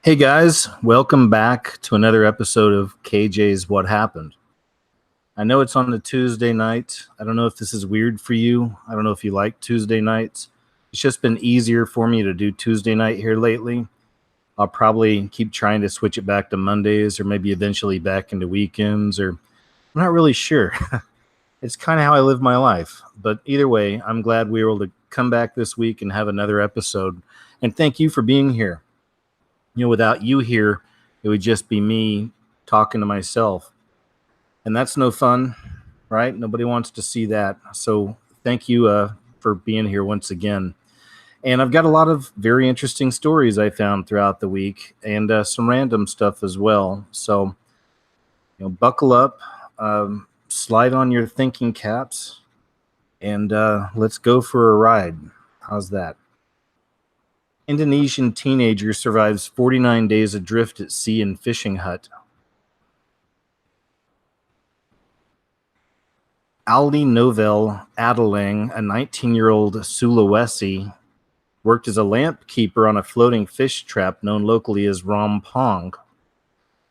Hey guys, welcome back to another episode of KJ's What Happened. I know it's on a Tuesday night. I don't know if this is weird for you. I don't know if you like Tuesday nights. It's just been easier for me to do Tuesday night here lately. I'll probably keep trying to switch it back to Mondays or maybe eventually back into weekends, or I'm not really sure. It's kind of how I live my life. But either way, I'm glad we were able to come back this week and have another episode. And thank you for being here. Without you here, it would just be me talking to myself. And that's no fun, right? Nobody wants to see that. So thank you for being here once again. And I've got a lot of very interesting stories I found throughout the week and some random stuff as well. So, buckle up, slide on your thinking caps, and let's go for a ride. How's that? Indonesian teenager survives 49 days adrift at sea in fishing hut. Aldi Novel Adelang, a 19-year-old Sulawesi, worked as a lamp keeper on a floating fish trap known locally as rompong.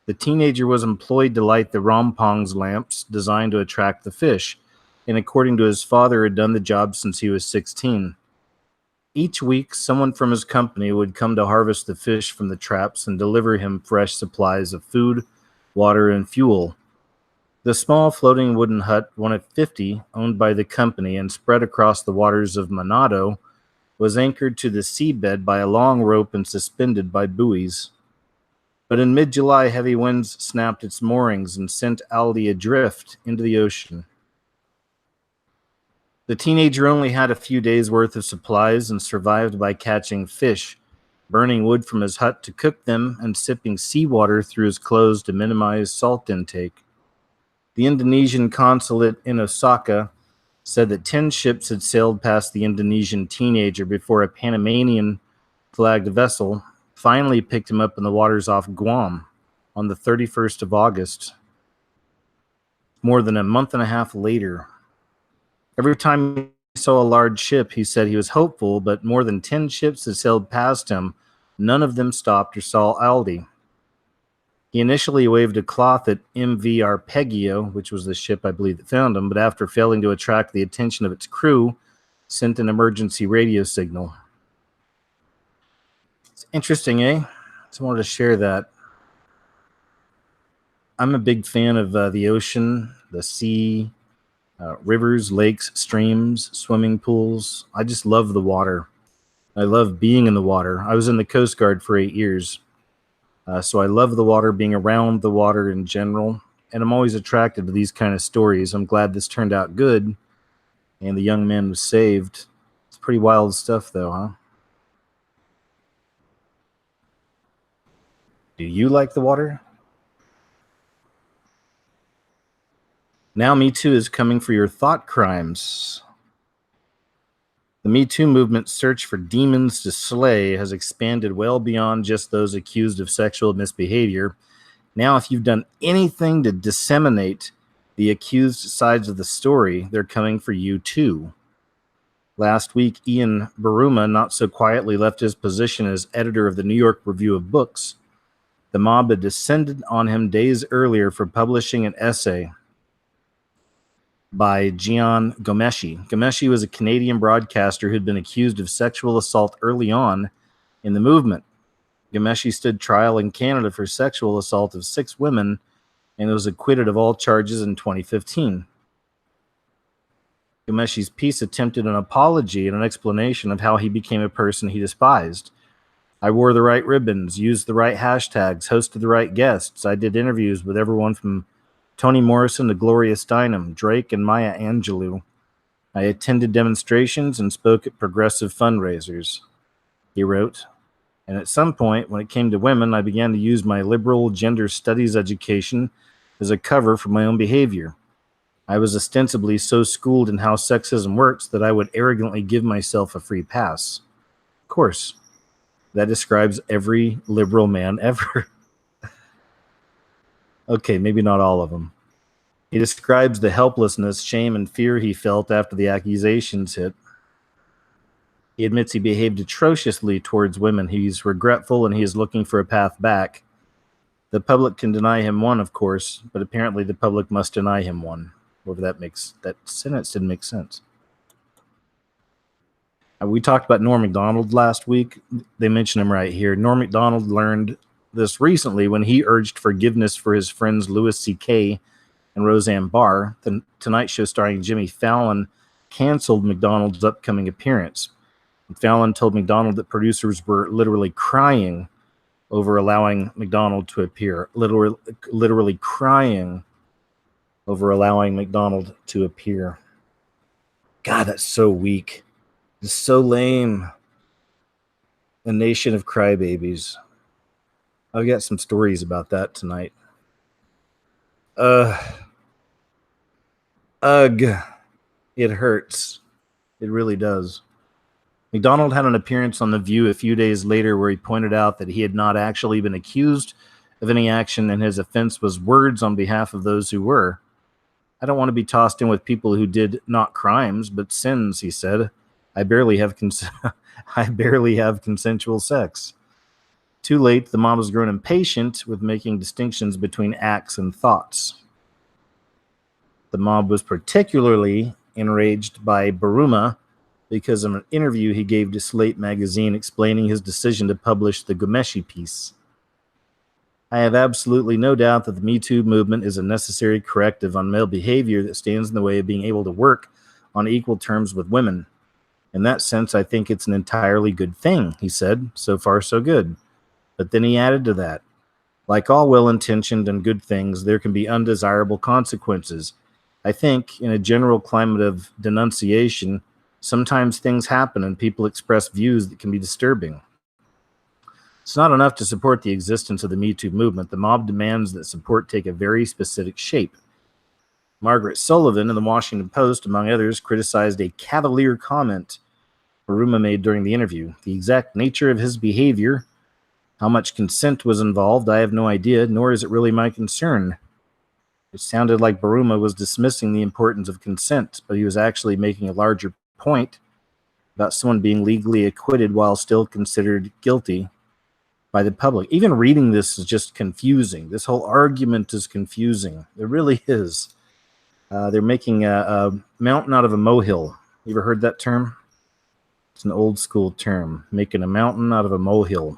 The teenager was employed to light the rompong's lamps designed to attract the fish, and according to his father, had done the job since he was 16. Each week, someone from his company would come to harvest the fish from the traps and deliver him fresh supplies of food, water, and fuel. The small floating wooden hut, one of 50 owned by the company and spread across the waters of Manado, was anchored to the seabed by a long rope and suspended by buoys. But in mid-July, heavy winds snapped its moorings and sent Aldi adrift into the ocean. The teenager only had a few days' worth of supplies and survived by catching fish, burning wood from his hut to cook them, and sipping seawater through his clothes to minimize salt intake. The Indonesian consulate in Osaka said that 10 ships had sailed past the Indonesian teenager before a Panamanian-flagged vessel finally picked him up in the waters off Guam on the 31st of August. More than a month and a half later. Every time he saw a large ship, he said he was hopeful, but more than 10 ships had sailed past him. None of them stopped or saw Aldi. He initially waved a cloth at MV Arpeggio, which was the ship I believe that found him, but after failing to attract the attention of its crew, sent an emergency radio signal. It's interesting, eh? Just wanted to share that. I'm a big fan of the ocean, the sea, rivers, lakes, streams, swimming pools. I just love the water. I love being in the water. I was in the Coast Guard for 8 years. So I love the water, being around the water in general. And I'm always attracted to these kind of stories. I'm glad this turned out good. And the young man was saved. It's pretty wild stuff, though, huh? Do you like the water? Now Me Too is coming for your thought crimes. The Me Too movement's search for demons to slay has expanded well beyond just those accused of sexual misbehavior. Now, if you've done anything to disseminate the accused sides of the story, they're coming for you too. Last week, Ian Baruma not so quietly left his position as editor of the New York Review of Books. The mob had descended on him days earlier for publishing an essay by Jian Ghomeshi. Ghomeshi was a Canadian broadcaster who'd been accused of sexual assault early on in the movement. Ghomeshi stood trial in Canada for sexual assault of 6 women and was acquitted of all charges in 2015. Ghomeshi's piece attempted an apology and an explanation of how he became a person he despised. I wore the right ribbons, used the right hashtags, hosted the right guests. I did interviews with everyone from Toni Morrison to Gloria Steinem, Drake, and Maya Angelou. I attended demonstrations and spoke at progressive fundraisers, he wrote. And at some point, when it came to women, I began to use my liberal gender studies education as a cover for my own behavior. I was ostensibly so schooled in how sexism works that I would arrogantly give myself a free pass. Of course, that describes every liberal man ever. Okay, maybe not all of them. He describes the helplessness, shame, and fear he felt after the accusations hit. He admits he behaved atrociously towards women. He's regretful and he is looking for a path back. The public can deny him one, of course, but apparently the public must deny him one. Whatever that sentence didn't make sense. We talked about Norm Macdonald last week. They mention him right here. Norm Macdonald learned this recently when he urged forgiveness for his friends Louis C.K. and Roseanne Barr. The Tonight Show starring Jimmy Fallon canceled Macdonald's upcoming appearance. Fallon told Macdonald that producers were literally crying over allowing Macdonald to appear. Literally crying over allowing Macdonald to appear. God, that's so weak. It's so lame. A nation of crybabies. I've got some stories about that tonight. Ugh. It hurts. It really does. Macdonald had an appearance on The View a few days later where he pointed out that he had not actually been accused of any action and his offense was words on behalf of those who were. I don't want to be tossed in with people who did not crimes, but sins, he said. I barely have consensual sex. Too late, the mob has grown impatient with making distinctions between acts and thoughts. The mob was particularly enraged by Buruma because of an interview he gave to Slate magazine explaining his decision to publish the Ghomeshi piece. I have absolutely no doubt that the Me Too movement is a necessary corrective on male behavior that stands in the way of being able to work on equal terms with women. In that sense, I think it's an entirely good thing, he said. So far, so good. But then he added to that, like all well-intentioned and good things, there can be undesirable consequences. I think, in a general climate of denunciation, sometimes things happen and people express views that can be disturbing. It's not enough to support the existence of the Me Too movement. The mob demands that support take a very specific shape. Margaret Sullivan in the Washington Post, among others, criticized a cavalier comment Buruma made during the interview. The exact nature of his behavior, how much consent was involved, I have no idea, nor is it really my concern. It sounded like Buruma was dismissing the importance of consent, but he was actually making a larger point about someone being legally acquitted while still considered guilty by the public. Even reading this is just confusing. This whole argument is confusing. It really is. They're making a mountain out of a molehill. You ever heard that term? It's an old school term. Making a mountain out of a molehill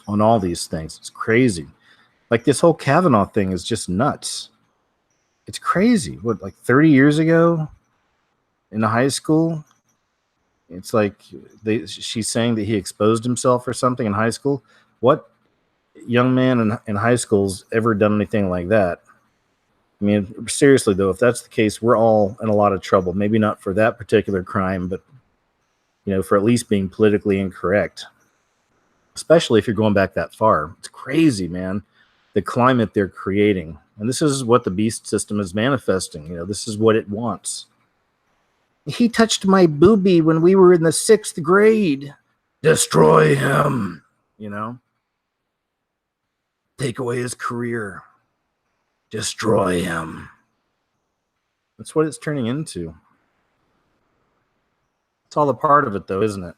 on all these things. It's crazy. Like this whole Kavanaugh thing is just nuts. It's crazy. What, like 30 years ago in high school? It's like she's saying that he exposed himself or something in high school. What young man in high school's ever done anything like that? I mean, seriously, though, if that's the case, we're all in a lot of trouble. Maybe not for that particular crime, but, for at least being politically incorrect. Especially if you're going back that far. It's crazy, man. The climate they're creating. And this is what the beast system is manifesting. This is what it wants. He touched my boobie when we were in the 6th grade. Destroy him. Take away his career. Destroy him. That's what it's turning into. It's all a part of it, though, isn't it?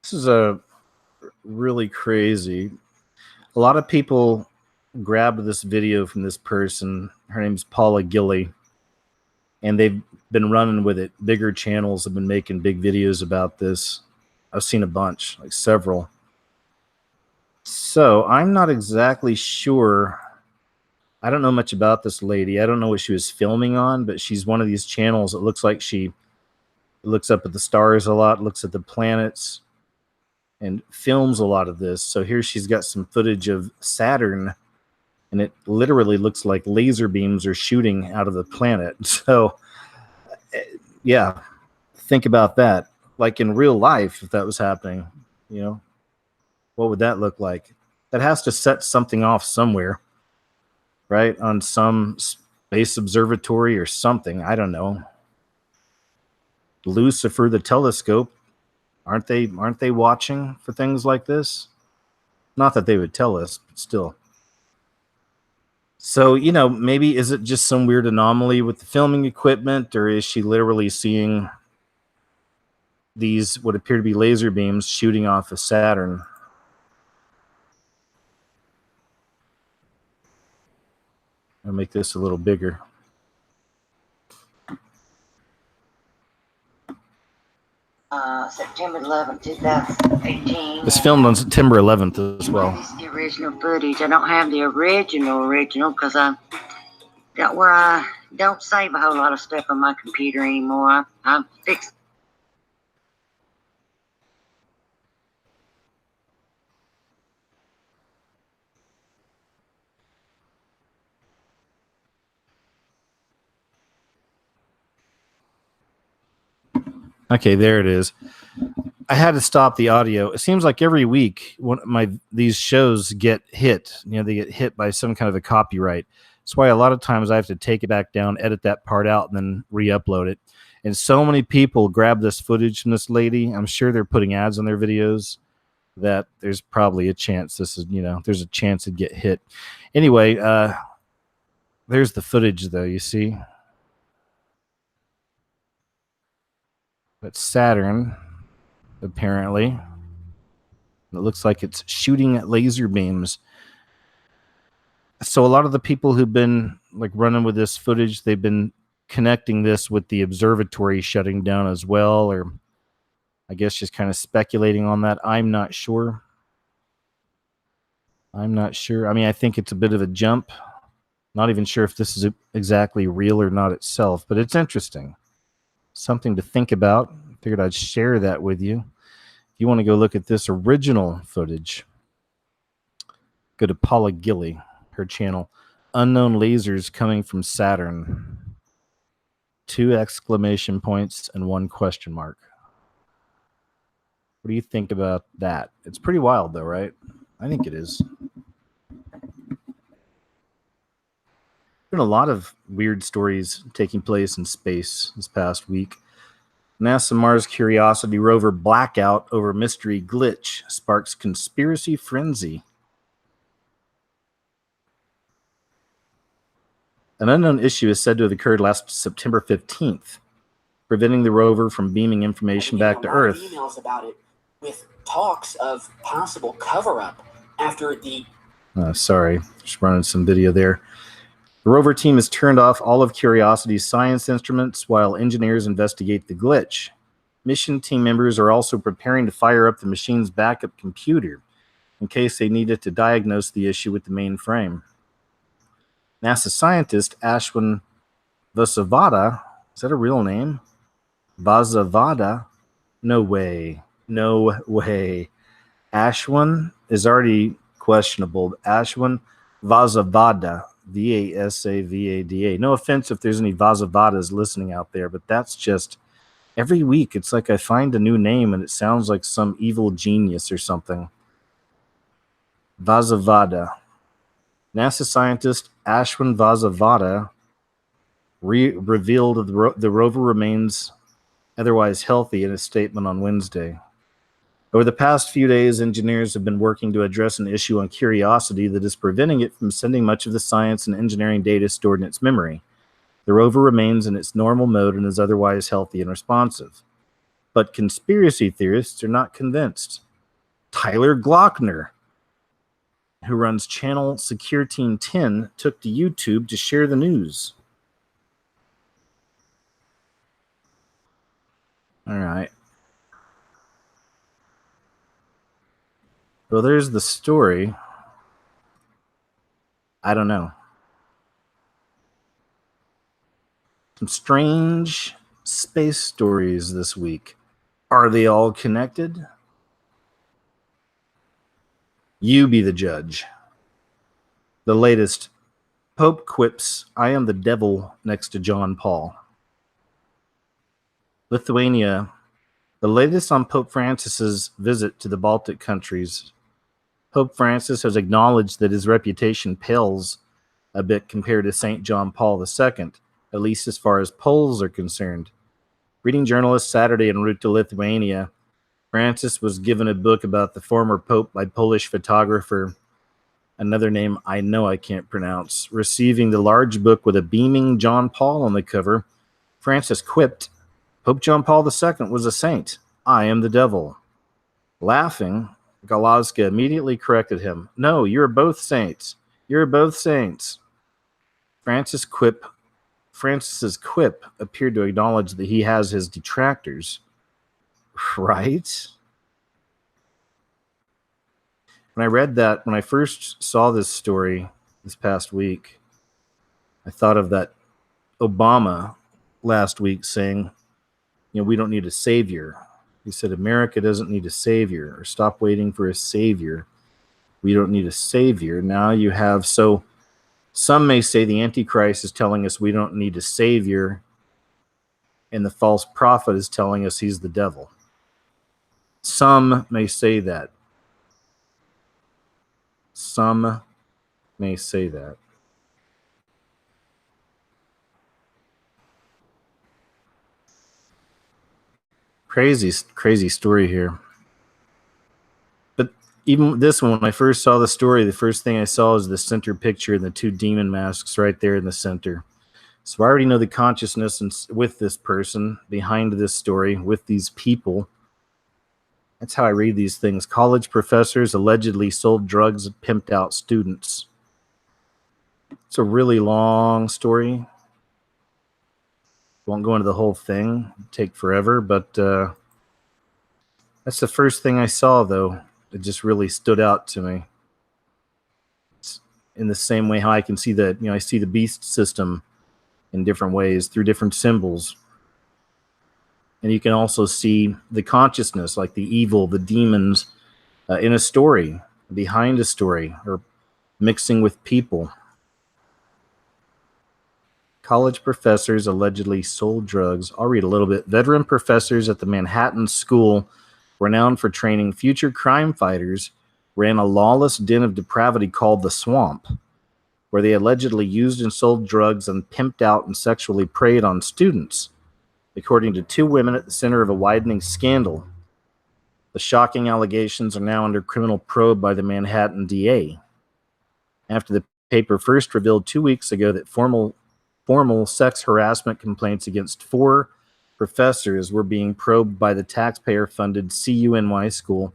This is a really crazy. A lot of people grabbed this video from this person. Her name's Paula Gilley. And they've been running with it. Bigger channels have been making big videos about this. I've seen a bunch, like several. So I'm not exactly sure. I don't know much about this lady. I don't know what she was filming on, but she's one of these channels that looks like she looks up at the stars a lot, looks at the planets, and films a lot of this. So here she's got some footage of Saturn, and it literally looks like laser beams are shooting out of the planet. So, yeah, think about that. Like in real life, if that was happening, what would that look like? That has to set something off somewhere, right? On some space observatory or something. I don't know. Lucifer, the telescope, aren't they watching for things like this? Not that they would tell us, but still. So, maybe is it just some weird anomaly with the filming equipment, or is she literally seeing these what appear to be laser beams shooting off of Saturn? I'll make this a little bigger. September 11th, 2018. It's filmed on September 11th as well. This is the original footage. I don't have the original because I got where I don't save a whole lot of stuff on my computer anymore. I'm fixed. Okay, there it is. I had to stop the audio. It seems like every week these shows get hit. They get hit by some kind of a copyright. That's why a lot of times I have to take it back down, edit that part out, and then re-upload it. And so many people grab this footage from this lady. I'm sure they're putting ads on their videos that there's probably a chance there's a chance it'd get hit. Anyway, there's the footage though, you see. That's Saturn, apparently. It looks like it's shooting laser beams. So a lot of the people who've been running with this footage, they've been connecting this with the observatory shutting down as well, or I guess just kind of speculating on that. I'm not sure. I mean, I think it's a bit of a jump. Not even sure if this is exactly real or not itself, but it's interesting. Something to think about. Figured I'd share that with you. If you want to go look at this original footage, go to Paula Gilly, her channel, Unknown Lasers Coming from Saturn. 2 exclamation points and 1 question mark. What do you think about that? It's pretty wild though, right? I think it is. Been a lot of weird stories taking place in space this past week. NASA Mars Curiosity rover blackout over mystery glitch sparks conspiracy frenzy. An unknown issue is said to have occurred last September 15th, preventing the rover from beaming information back to Earth. Emails about it with talks of possible cover-up after the... Sorry, just running some video there. The rover team has turned off all of Curiosity's science instruments while engineers investigate the glitch. Mission team members are also preparing to fire up the machine's backup computer in case they needed to diagnose the issue with the mainframe. NASA scientist Ashwin Vasavada, is that a real name? Vasavada? No way. Ashwin is already questionable. Ashwin Vasavada. Vasavada. No offense if there's any Vasavadas listening out there, but that's just every week. It's like I find a new name and it sounds like some evil genius or something. Vasavada. NASA scientist Ashwin Vasavada revealed the rover remains otherwise healthy in a statement on Wednesday. Over the past few days, engineers have been working to address an issue on Curiosity that is preventing it from sending much of the science and engineering data stored in its memory. The rover remains in its normal mode and is otherwise healthy and responsive. But conspiracy theorists are not convinced. Tyler Glockner, who runs channel Secure Team 10, took to YouTube to share the news. All right. Well, there's the story. I don't know. Some strange space stories this week. Are they all connected? You be the judge. The latest. Pope quips, "I am the devil," next to John Paul. Lithuania. The latest on Pope Francis's visit to the Baltic countries. Pope Francis has acknowledged that his reputation pales a bit compared to St. John Paul II, at least as far as polls are concerned. Reading journalists Saturday en route to Lithuania, Francis was given a book about the former pope by Polish photographer another name I know I can't pronounce, receiving the large book with a beaming John Paul on the cover, Francis quipped, Pope John Paul II was a saint. I am the devil. Laughing, Galazka immediately corrected him. No, you're both saints. You're both saints. Francis's quip appeared to acknowledge that he has his detractors. Right? When I first saw this story this past week, I thought of that Obama last week saying, we don't need a savior. He said, America doesn't need a savior, or stop waiting for a savior. We don't need a savior. Now you have, so some may say the Antichrist is telling us we don't need a savior, and the false prophet is telling us he's the devil. Some may say that. Some may say that. Crazy story here. But even this one, when I first saw the story, the first thing I saw was the center picture and the two demon masks right there in the center. So I already know the consciousness with this person behind this story, with these people. That's how I read these things. College professors allegedly sold drugs and pimped out students. It's a really long story. Won't go into the whole thing. It'd take forever, but that's the first thing I saw, though. It just really stood out to me. It's in the same way how I can see that, I see the beast system in different ways through different symbols. And you can also see the consciousness, like the evil, the demons, in a story, behind a story, or mixing with people. College professors allegedly sold drugs. I'll read a little bit. Veteran professors at the Manhattan School, renowned for training future crime fighters, ran a lawless den of depravity called the Swamp, where they allegedly used and sold drugs and pimped out and sexually preyed on students, according to two women at the center of a widening scandal. The shocking allegations are now under criminal probe by the Manhattan DA. After the paper first revealed 2 weeks ago that formal sex harassment complaints against 4 professors were being probed by the taxpayer-funded CUNY school,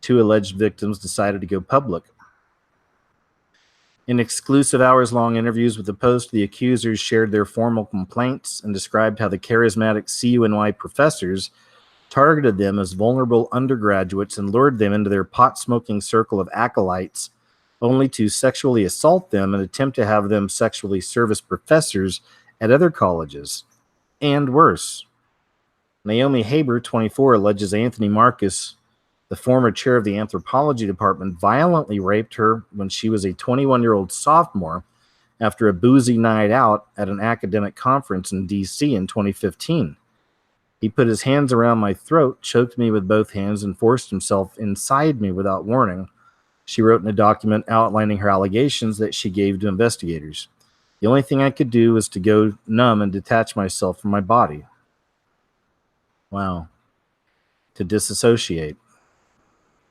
2 alleged victims decided to go public. In exclusive hours-long interviews with the Post, the accusers shared their formal complaints and described how the charismatic CUNY professors targeted them as vulnerable undergraduates and lured them into their pot-smoking circle of acolytes, only to sexually assault them and attempt to have them sexually service professors at other colleges. And worse. Naomi Haber, 24, alleges Anthony Marcus, the former chair of the anthropology department, violently raped her when she was a 21-year-old sophomore after a boozy night out at an academic conference in D.C. in 2015. He put his hands around my throat, choked me with both hands, and forced himself inside me without warning. She wrote in a document outlining her allegations that she gave to investigators. The only thing I could do was to go numb and detach myself from my body. Wow. To disassociate.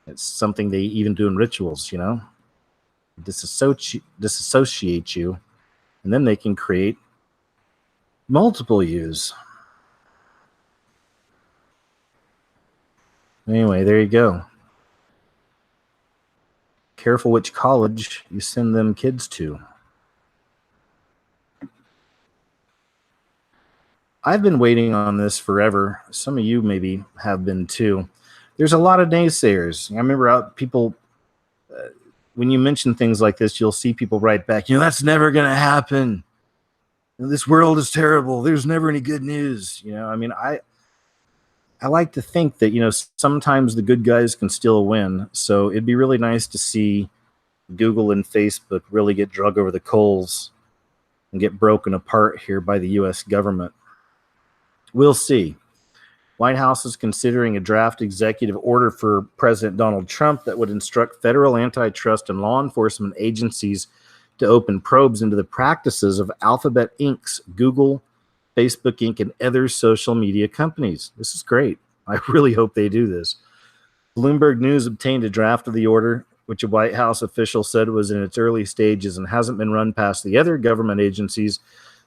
It's something they even do in rituals, Disassociate you, and then they can create multiple yous. Anyway, there you go. Careful which college you send them kids to. I've been waiting on this forever. Some of you maybe have been too. There's a lot of naysayers. I remember people, when you mention things like this, you'll see people write back, that's never going to happen. This world is terrible. There's never any good news. I like to think that, sometimes the good guys can still win. So it'd be really nice to see Google and Facebook really get drug over the coals and get broken apart here by the U.S. government. We'll see. White House is considering a draft executive order for President Donald Trump that would instruct federal antitrust and law enforcement agencies to open probes into the practices of Alphabet Inc.'s Google, Facebook Inc., and other social media companies. This is great. I really hope they do this. Bloomberg News obtained a draft of the order which a White House official said was in its early stages and hasn't been run past the other government agencies.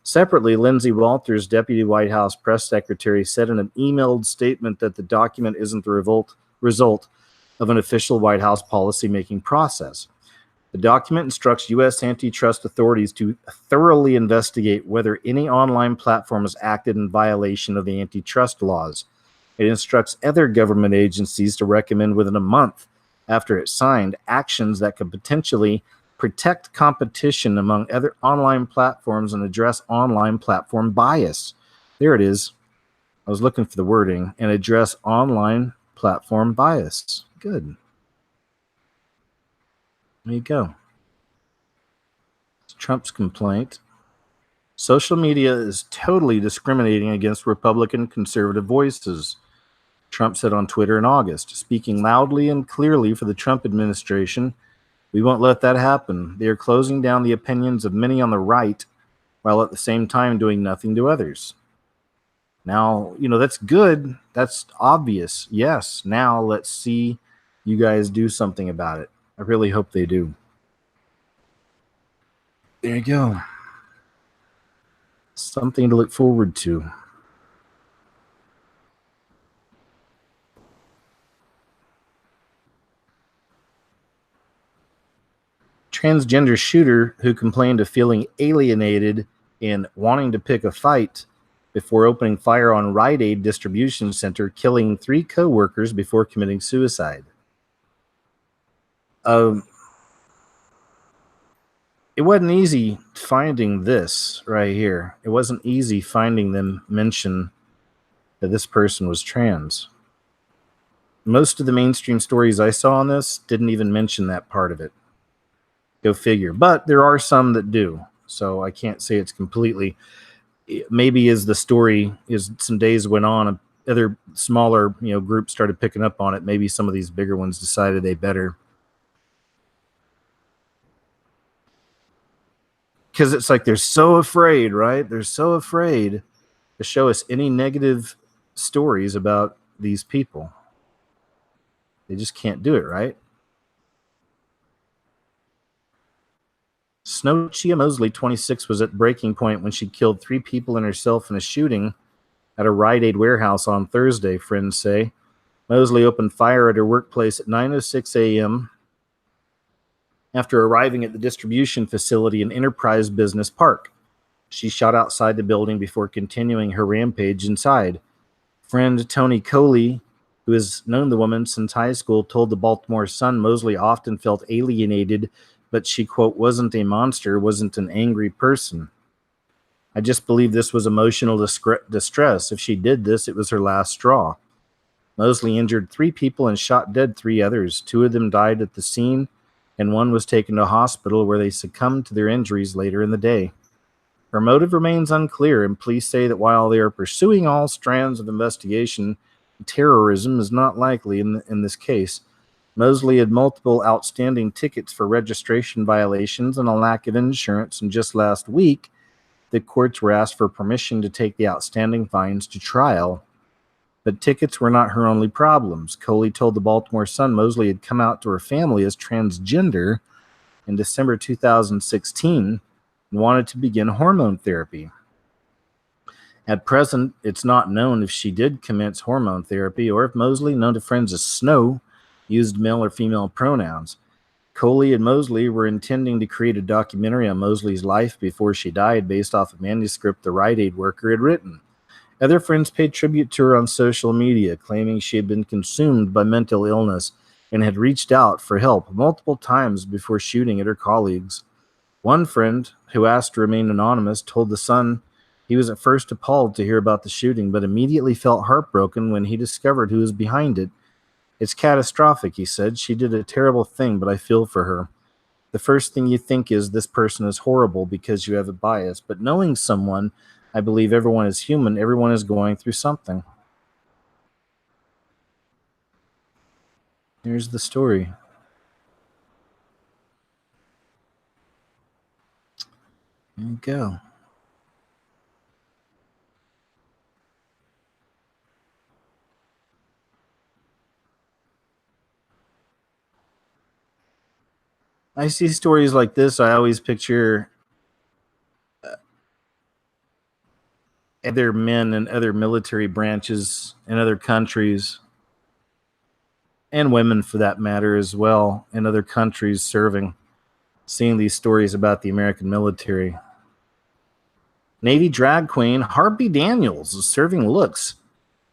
Separately, Lindsay Walters, Deputy White House Press Secretary, said in an emailed statement that the document isn't the result of an official White House policy-making process. The document instructs U.S. antitrust authorities to thoroughly investigate whether any online platform has acted in violation of the antitrust laws. It instructs other government agencies to recommend within a month after it's signed actions that could potentially protect competition among other online platforms and address online platform bias. There it is. I was looking for the wording. And address online platform bias. Good. There you go. It's Trump's complaint. Social media is totally discriminating against Republican conservative voices, Trump said on Twitter in August, speaking loudly and clearly for the Trump administration. We won't let that happen. They are closing down the opinions of many on the right while at the same time doing nothing to others. Now, that's good. That's obvious. Yes. Now let's see you guys do something about it. I really hope they do. There you go. Something to look forward to. Transgender shooter who complained of feeling alienated and wanting to pick a fight before opening fire on Rite Aid distribution center, killing 3 co-workers before committing suicide. It wasn't easy finding this right here. It wasn't easy finding them mention that this person was trans. Most of the mainstream stories I saw on this didn't even mention that part of it. Go figure. But there are some that do. So I can't say it's completely. Maybe as the story, as some days went on, other smaller groups started picking up on it. Maybe some of these bigger ones decided they better. Because it's like they're so afraid, right? They're so afraid to show us any negative stories about these people. They just can't do it, right? Snowchia Mosley, 26, was at breaking point when she killed 3 people and herself in a shooting at a Rite Aid warehouse on Thursday, friends say. Mosley opened fire at her workplace at 9:06 a.m. after arriving at the distribution facility in Enterprise Business Park. She shot outside the building before continuing her rampage inside. Friend Tony Coley, who has known the woman since high school, told the Baltimore Sun Mosley often felt alienated, but she, quote, wasn't a monster, wasn't an angry person. I just believe this was emotional distress. If she did this, it was her last straw. Mosley injured 3 people and shot dead 3 others. 2 of them died at the scene, and 1 was taken to a hospital where they succumbed to their injuries later in the day. Her motive remains unclear, and police say that while they are pursuing all strands of investigation, terrorism is not likely in this case. Mosley had multiple outstanding tickets for registration violations and a lack of insurance, and just last week, the courts were asked for permission to take the outstanding fines to trial. But tickets were not her only problems. Coley told the Baltimore Sun Mosley had come out to her family as transgender in December 2016 and wanted to begin hormone therapy. At present, it's not known if she did commence hormone therapy or if Mosley, known to friends as Snow, used male or female pronouns. Coley and Mosley were intending to create a documentary on Mosley's life before she died based off a manuscript the Rite Aid worker had written. Other friends paid tribute to her on social media, claiming she had been consumed by mental illness and had reached out for help multiple times before shooting at her colleagues. One friend, who asked to remain anonymous, told The Sun he was at first appalled to hear about the shooting, but immediately felt heartbroken when he discovered who was behind it. It's catastrophic, he said. She did a terrible thing, but I feel for her. The first thing you think is this person is horrible because you have a bias. But knowing someone, I believe everyone is human. Everyone is going through something. Here's the story. There you go. I see stories like this, I always picture other men in other military branches in other countries, and women for that matter as well, in other countries serving, seeing these stories about the American military. Navy drag queen Harvey Daniels is serving looks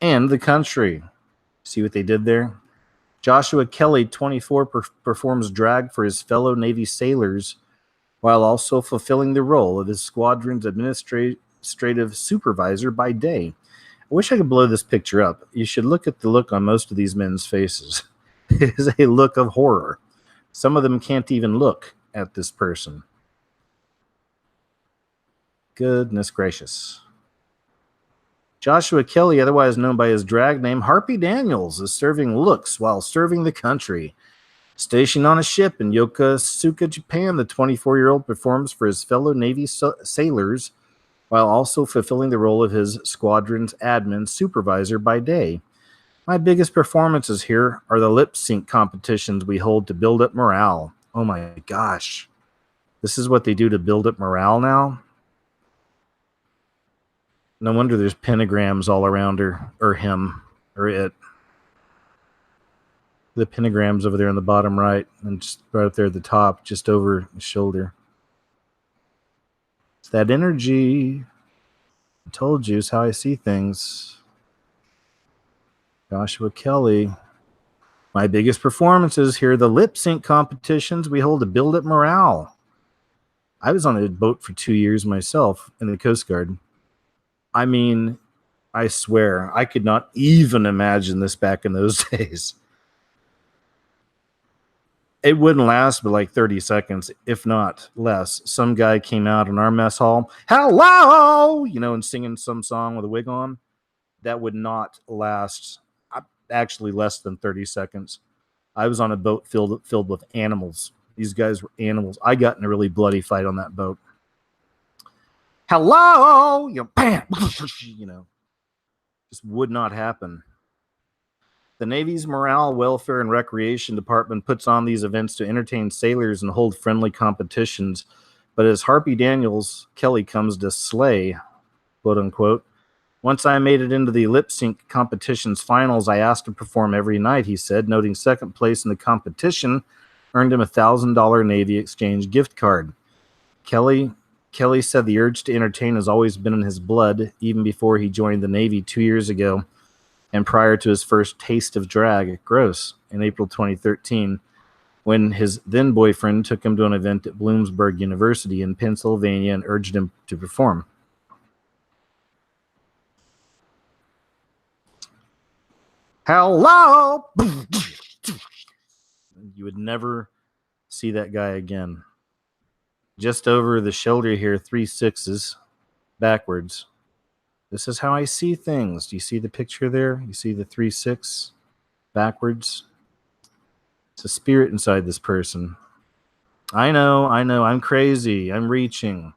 and the country. See what they did there? Joshua Kelly, 24, performs drag for his fellow Navy sailors while also fulfilling the role of his squadron's administrative supervisor by day. I wish I could blow this picture up. You should look at the look on most of these men's faces. It is a look of horror. Some of them can't even look at this person. Goodness gracious. Joshua Kelly, otherwise known by his drag name Harvey Daniels, is serving looks while serving the country. Stationed on a ship in Yokosuka, Japan, the 24-year-old performs for his fellow Navy sailors while also fulfilling the role of his squadron's admin supervisor by day. My biggest performances here are the lip sync competitions we hold to build up morale. Oh my gosh. This is what they do to build up morale now? No wonder there's pentagrams all around her, or him, or it. The pentagrams over there on the bottom right, and just right up there at the top, just over his shoulder. It's that energy. I told you, it's how I see things. Joshua Kelly. My biggest performances here are the lip sync competitions we hold to build up morale. I was on a boat for 2 years myself in the Coast Guard. I mean, I swear, I could not even imagine this back in those days. It wouldn't last but like 30 seconds, if not less. Some guy came out in our mess hall, hello, and singing some song with a wig on. That would not last, actually less than 30 seconds. I was on a boat filled with animals. These guys were animals. I got in a really bloody fight on that boat. Hello, bam, just would not happen. The Navy's Morale, Welfare, and Recreation Department puts on these events to entertain sailors and hold friendly competitions. But as Harvey Daniels, Kelly comes to slay, quote unquote. Once I made it into the lip sync competition's finals, I asked to perform every night, he said, noting second place in the competition earned him a $1,000 Navy exchange gift card. Kelly said the urge to entertain has always been in his blood, even before he joined the Navy 2 years ago and prior to his first taste of drag at Gross in April 2013, when his then-boyfriend took him to an event at Bloomsburg University in Pennsylvania and urged him to perform. Hello! You would never see that guy again. Just over the shoulder here, 3 6s backwards. This is how I see things. Do you see the picture there? You see the 3 6 backwards? It's a spirit inside this person. I know. I'm crazy. I'm reaching.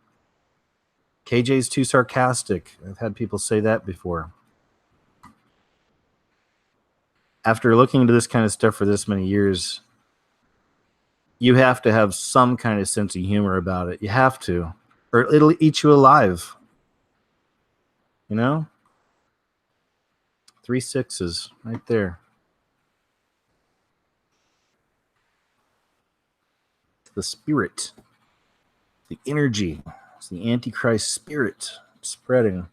KJ's too sarcastic. I've had people say that before. After looking into this kind of stuff for this many years, you have to have some kind of sense of humor about it. You have to, or it'll eat you alive. 3 6s right there. The spirit, the energy, it's the Antichrist spirit spreading.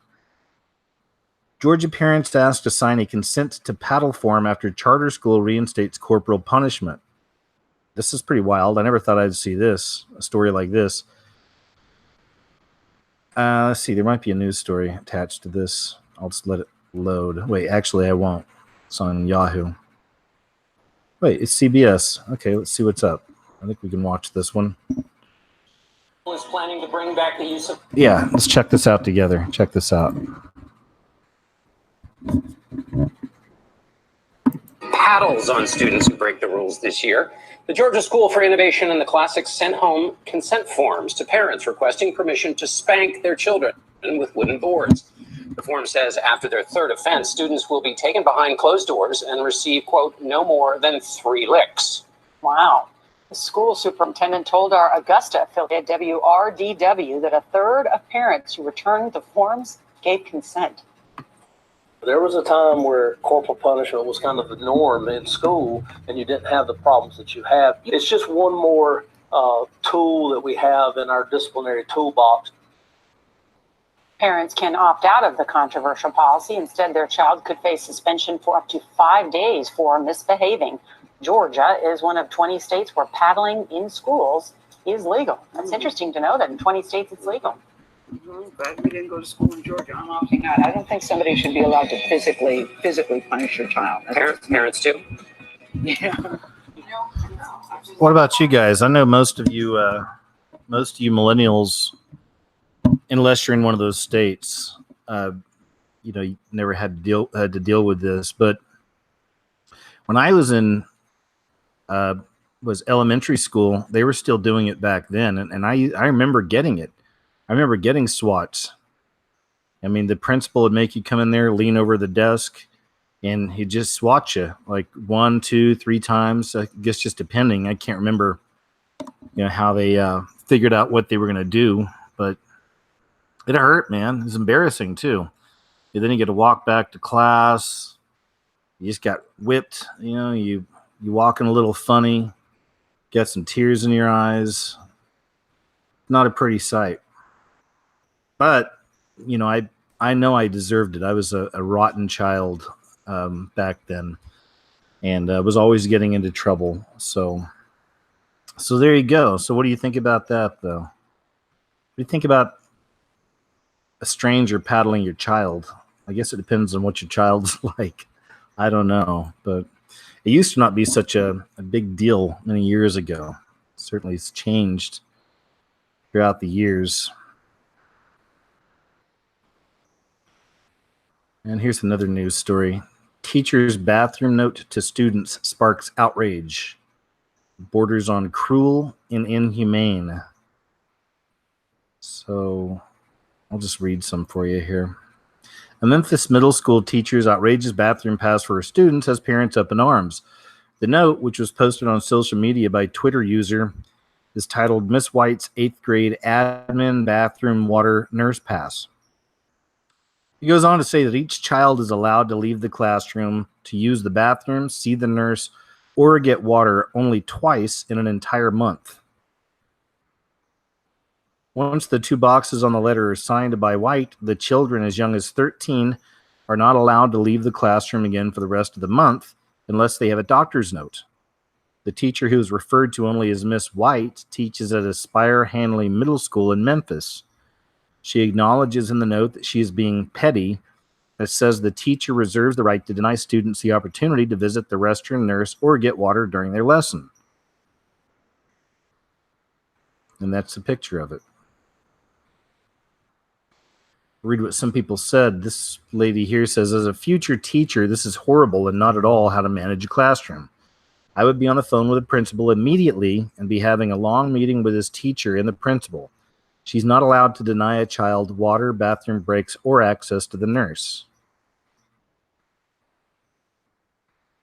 Georgia parents asked to sign a consent to paddle form after charter school reinstates corporal punishment. This is pretty wild. I never thought I'd see this, a story like this. Let's see. There might be a news story attached to this. I'll just let it load. Wait, actually, I won't. It's on Yahoo. Wait, it's CBS. Okay, let's see what's up. I think we can watch this one. Is planning to bring back the use of... Yeah, let's check this out together. Check this out. Paddles on students who break the rules this year. The Georgia School for Innovation and the Classics sent home consent forms to parents requesting permission to spank their children with wooden boards. The form says after their third offense, students will be taken behind closed doors and receive, quote, no more than 3 licks. Wow. The school superintendent told our Augusta affiliate WRDW that a third of parents who returned the forms gave consent. There was a time where corporal punishment was kind of the norm in school, and you didn't have the problems that you have. It's just one more tool that we have in our disciplinary toolbox. Parents can opt out of the controversial policy. Instead, their child could face suspension for up to 5 days for misbehaving. Georgia is one of 20 states where paddling in schools is legal. That's interesting to know that in 20 states it's legal. But we didn't go to school in Georgia. I'm opting out. I don't think somebody should be allowed to physically punish your child. Parents too. Yeah. What about you guys? I know most of you millennials, unless you're in one of those states, you never had to deal with this. But when I was in elementary school, they were still doing it back then, and I remember getting it. I remember getting SWATs. I mean, the principal would make you come in there, lean over the desk, and he'd just SWAT you like 1, 2, 3 times. I guess just depending. I can't remember, how they figured out what they were going to do, but it hurt, man. It was embarrassing too. And then you get to walk back to class. You just got whipped. You walking a little funny, get some tears in your eyes. Not a pretty sight. But, I know I deserved it. I was a rotten child back then, and was always getting into trouble. So there you go. So what do you think about that, though? What do you think about a stranger paddling your child? I guess it depends on what your child's like. I don't know, but it used to not be such a big deal many years ago. Certainly it's changed throughout the years. And here's another news story. Teacher's bathroom note to students sparks outrage. Borders on cruel and inhumane. So I'll just read some for you here. A Memphis middle school teacher's outrageous bathroom pass for her students has parents up in arms. The note, which was posted on social media by Twitter user, is titled Miss White's 8th grade admin bathroom water nurse pass. He goes on to say that each child is allowed to leave the classroom to use the bathroom, see the nurse, or get water only twice in an entire month. Once the 2 boxes on the letter are signed by White, the children as young as 13 are not allowed to leave the classroom again for the rest of the month unless they have a doctor's note. The teacher, who is referred to only as Miss White, teaches at Aspire Hanley Middle School in Memphis. She acknowledges in the note that she is being petty, as says the teacher reserves the right to deny students the opportunity to visit the restroom, nurse, or get water during their lesson. And that's a picture of it. Read what some people said. This lady here says, as a future teacher, this is horrible and not at all how to manage a classroom. I would be on the phone with the principal immediately and be having a long meeting with his teacher and the principal. She's not allowed to deny a child water, bathroom breaks, or access to the nurse.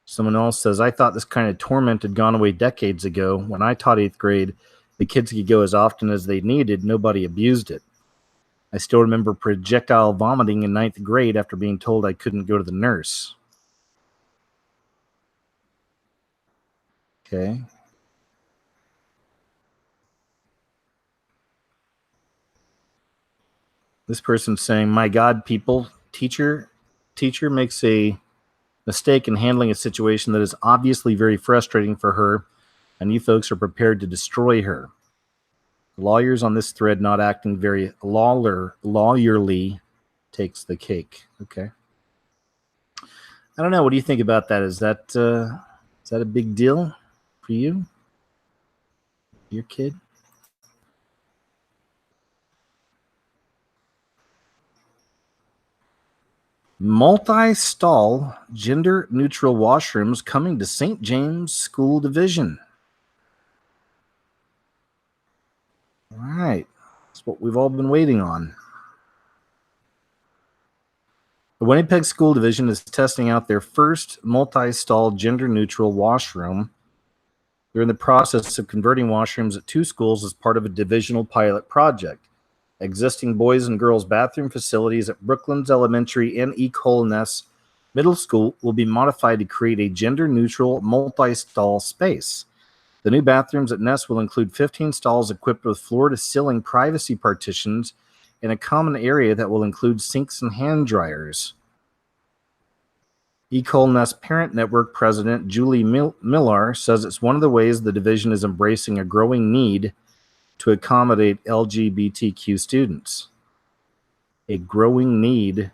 Someone else says, I thought this kind of torment had gone away decades ago. When I taught 8th grade, the kids could go as often as they needed. Nobody abused it. I still remember projectile vomiting in 9th grade after being told I couldn't go to the nurse. Okay. This person's saying, my God, people, teacher makes a mistake in handling a situation that is obviously very frustrating for her, and you folks are prepared to destroy her. Lawyers on this thread not acting very lawyerly takes the cake. Okay. I don't know. What do you think about that? Is that a big deal for you? Your kid? Multi-stall, gender-neutral washrooms coming to St. James School Division. All right. That's what we've all been waiting on. The Winnipeg School Division is testing out their first multi-stall, gender-neutral washroom They're in the process of converting washrooms at 2 schools as part of a divisional pilot project. Existing boys and girls bathroom facilities at Brooklands Elementary and Ecolness Middle School will be modified to create a gender-neutral multi-stall space. The new bathrooms at Ness will include 15 stalls equipped with floor-to-ceiling privacy partitions and a common area that will include sinks and hand dryers. Ecolness Parent Network President Julie Millar says it's one of the ways the division is embracing a growing need to accommodate LGBTQ students. A growing need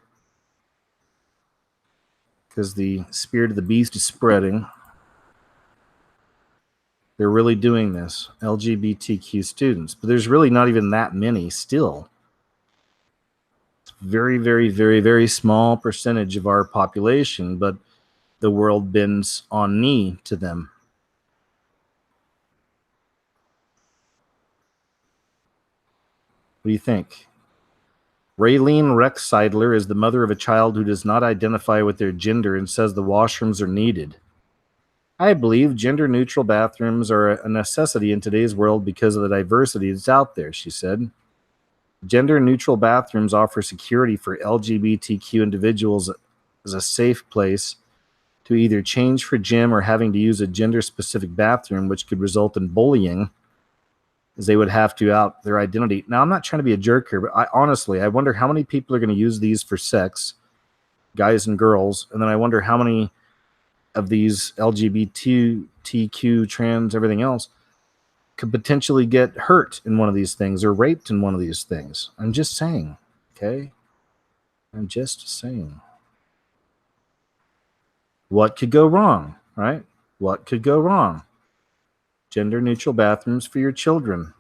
because the spirit of the beast is spreading. They're really doing this, LGBTQ students. But there's really not even that many still. It's very, very, very, very small percentage of our population, but the world bends on knee to them. What do you think? Raylene Rexseidler is the mother of a child who does not identify with their gender and says the washrooms are needed. I believe gender-neutral bathrooms are a necessity in today's world because of the diversity that's out there, she said. Gender-neutral bathrooms offer security for LGBTQ individuals as a safe place to either change for gym or having to use a gender-specific bathroom, which could result in bullying, as they would have to out their identity. Now, I'm not trying to be a jerk here, but I wonder how many people are going to use these for sex, guys and girls, and then I wonder how many of these LGBTQ, trans, everything else, could potentially get hurt in one of these things or raped in one of these things. I'm just saying, okay? I'm just saying. What could go wrong, right? What could go wrong? Gender-neutral bathrooms for your children.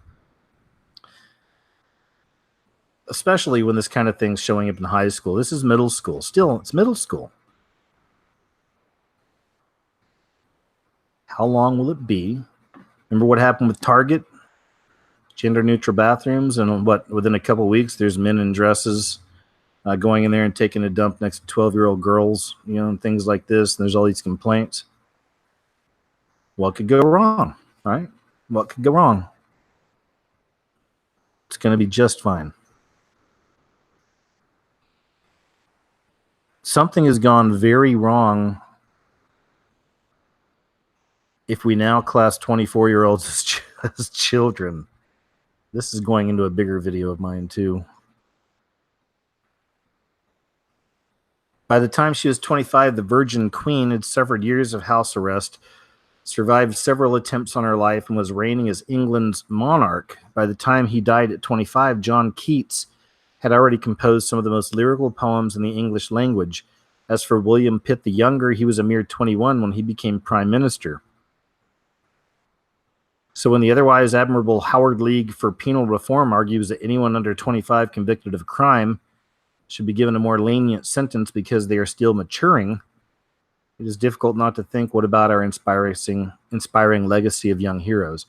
Especially when this kind of thing's showing up in high school. This is middle school. Still, it's middle school. How long will it be? Remember what happened with Target? Gender-neutral bathrooms, and within a couple weeks, there's men in dresses going in there and taking a dump next to 12-year-old girls, and things like this. And there's all these complaints. What could go wrong, right? What could go wrong? It's going to be just fine. Something has gone very wrong if we now class 24-year-olds as children. This is going into a bigger video of mine, too. By the time she was 25, the Virgin Queen had suffered years of house arrest, survived several attempts on her life, and was reigning as England's monarch. By the time he died at 25, John Keats had already composed some of the most lyrical poems in the English language. As for William Pitt the Younger, he was a mere 21 when he became prime minister. So when the otherwise admirable Howard League for Penal Reform argues that anyone under 25 convicted of crime should be given a more lenient sentence because they are still maturing, it is difficult not to think, what about our inspiring legacy of young heroes?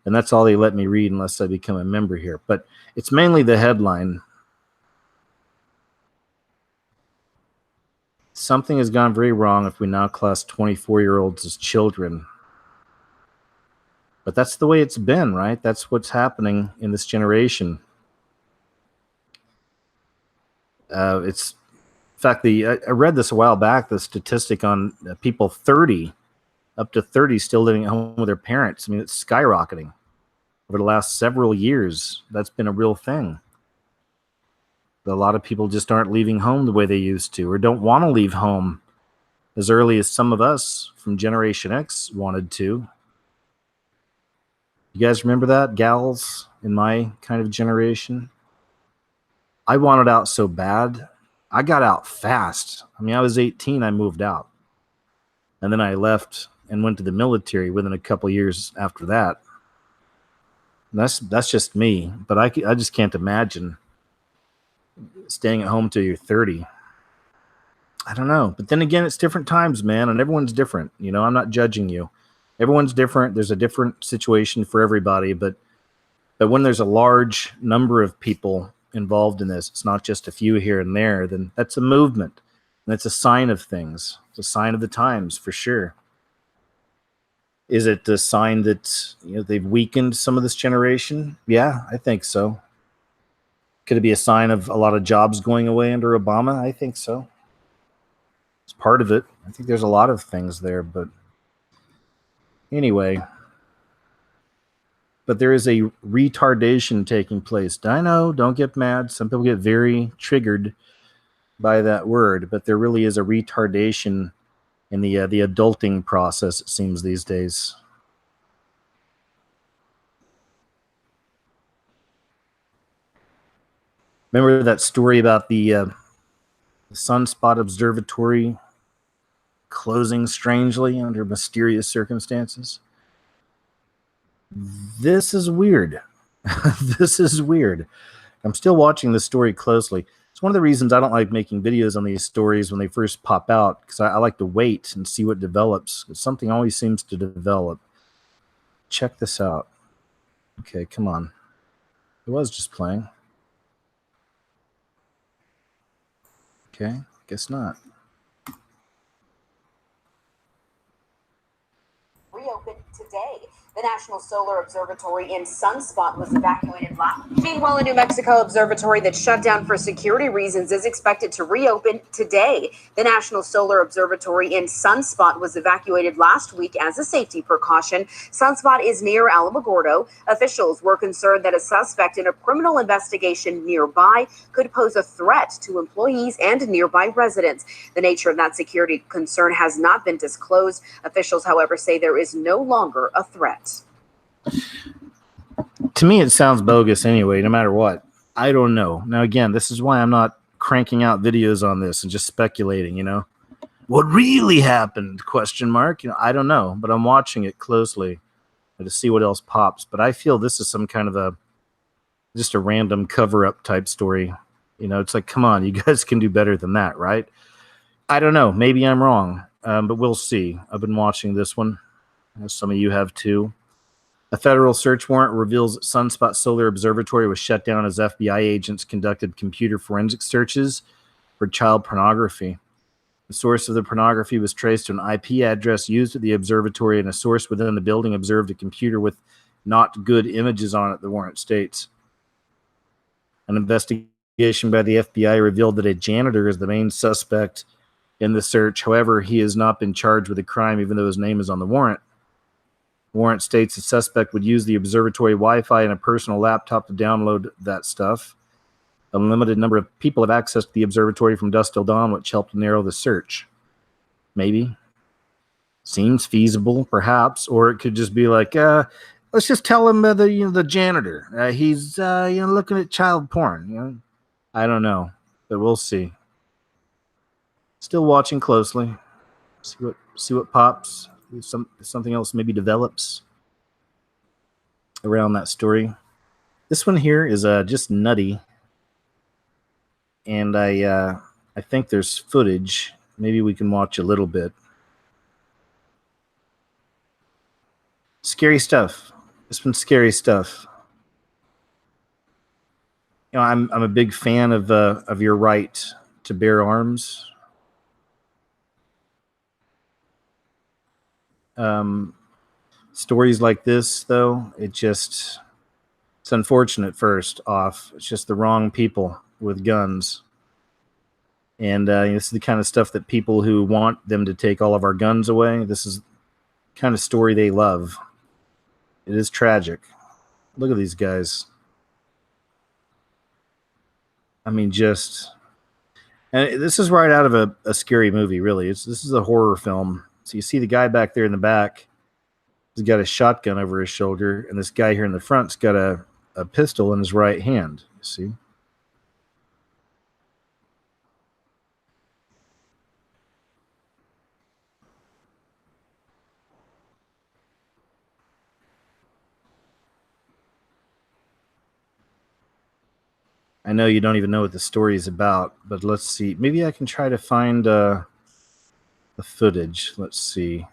And that's all they let me read unless I become a member here. But it's mainly the headline. Something has gone very wrong if we now class 24-year-olds as children. But that's the way it's been, right? That's what's happening in this generation. In fact, I read this a while back, the statistic on people 30, up to 30, still living at home with their parents. I mean, it's skyrocketing over the last several years. That's been a real thing. A lot of people just aren't leaving home the way they used to, or don't want to leave home as early as some of us from Generation X wanted to. You guys remember that, gals in my kind of generation? I wanted out so bad. I got out fast. I mean, I was 18, I moved out. And then I left and went to the military within a couple years after that. And that's just me, but I just can't imagine staying at home till you're 30. I don't know. But then again, it's different times, man, and everyone's different. I'm not judging you. Everyone's different. There's a different situation for everybody, but when there's a large number of people involved in this, it's not just a few here and there, then that's a movement. And it's a sign of things. It's a sign of the times, for sure. Is it a sign that they've weakened some of this generation? Yeah, I think so. Could it be a sign of a lot of jobs going away under Obama? I think so. It's part of it. I think there's a lot of things there, but anyway. But there is a retardation taking place. I know, don't get mad. Some people get very triggered by that word, but there really is a retardation in the adulting process, it seems, these days. Remember that story about the Sunspot Observatory closing strangely under mysterious circumstances? This is weird. This is weird. I'm still watching this story closely. It's one of the reasons I don't like making videos on these stories when they first pop out, because I like to wait and see what develops. Something always seems to develop. Check this out. Okay, come on. It was just playing. Okay, guess not. Reopened today. The National Solar Observatory in Sunspot was evacuated last. Meanwhile, a New Mexico observatory that shut down for security reasons is expected to reopen today. The National Solar Observatory in Sunspot was evacuated last week as a safety precaution. Sunspot is near Alamogordo. Officials were concerned that a suspect in a criminal investigation nearby could pose a threat to employees and nearby residents. The nature of that security concern has not been disclosed. Officials, however, say there is no longer a threat. To me, it sounds bogus anyway, no matter what. I don't know. Now, again, this is why I'm not cranking out videos on this and just speculating, What really happened? Question mark. I don't know, but I'm watching it closely to see what else pops. But I feel this is some kind of just a random cover-up type story. It's like, come on, you guys can do better than that, right? I don't know. Maybe I'm wrong, but we'll see. I've been watching this one, as some of you have too. A federal search warrant reveals that Sunspot Solar Observatory was shut down as FBI agents conducted computer forensic searches for child pornography. The source of the pornography was traced to an IP address used at the observatory, and a source within the building observed a computer with not good images on it, the warrant states. An investigation by the FBI revealed that a janitor is the main suspect in the search. However, he has not been charged with a crime, even though his name is on the warrant. The warrant states the suspect would use the observatory Wi-Fi and a personal laptop to download that stuff. A limited number of people have access to the observatory from dusk till dawn, which helped narrow the search. Maybe. Seems feasible, perhaps. Or it could just be like, let's just tell him the janitor. He's looking at child porn. I don't know, but we'll see. Still watching closely. See what pops. Something else maybe develops around that story. This one here is just nutty, and I think there's footage. Maybe we can watch a little bit. Scary stuff. This one's scary stuff. I'm a big fan of your right to bear arms. Stories like this, though, it's unfortunate. First off, it's just the wrong people with guns, and this is the kind of stuff that people who want them to take all of our guns away, this is the kind of story they love. It is tragic. Look at these guys. I mean, and this is right out of a scary movie, really. This is a horror film. So you see the guy back there in the back. He's got a shotgun over his shoulder, and this guy here in the front's got a pistol in his right hand. You see? I know you don't even know what the story is about, but let's see. Maybe I can try to find the footage. Let's see.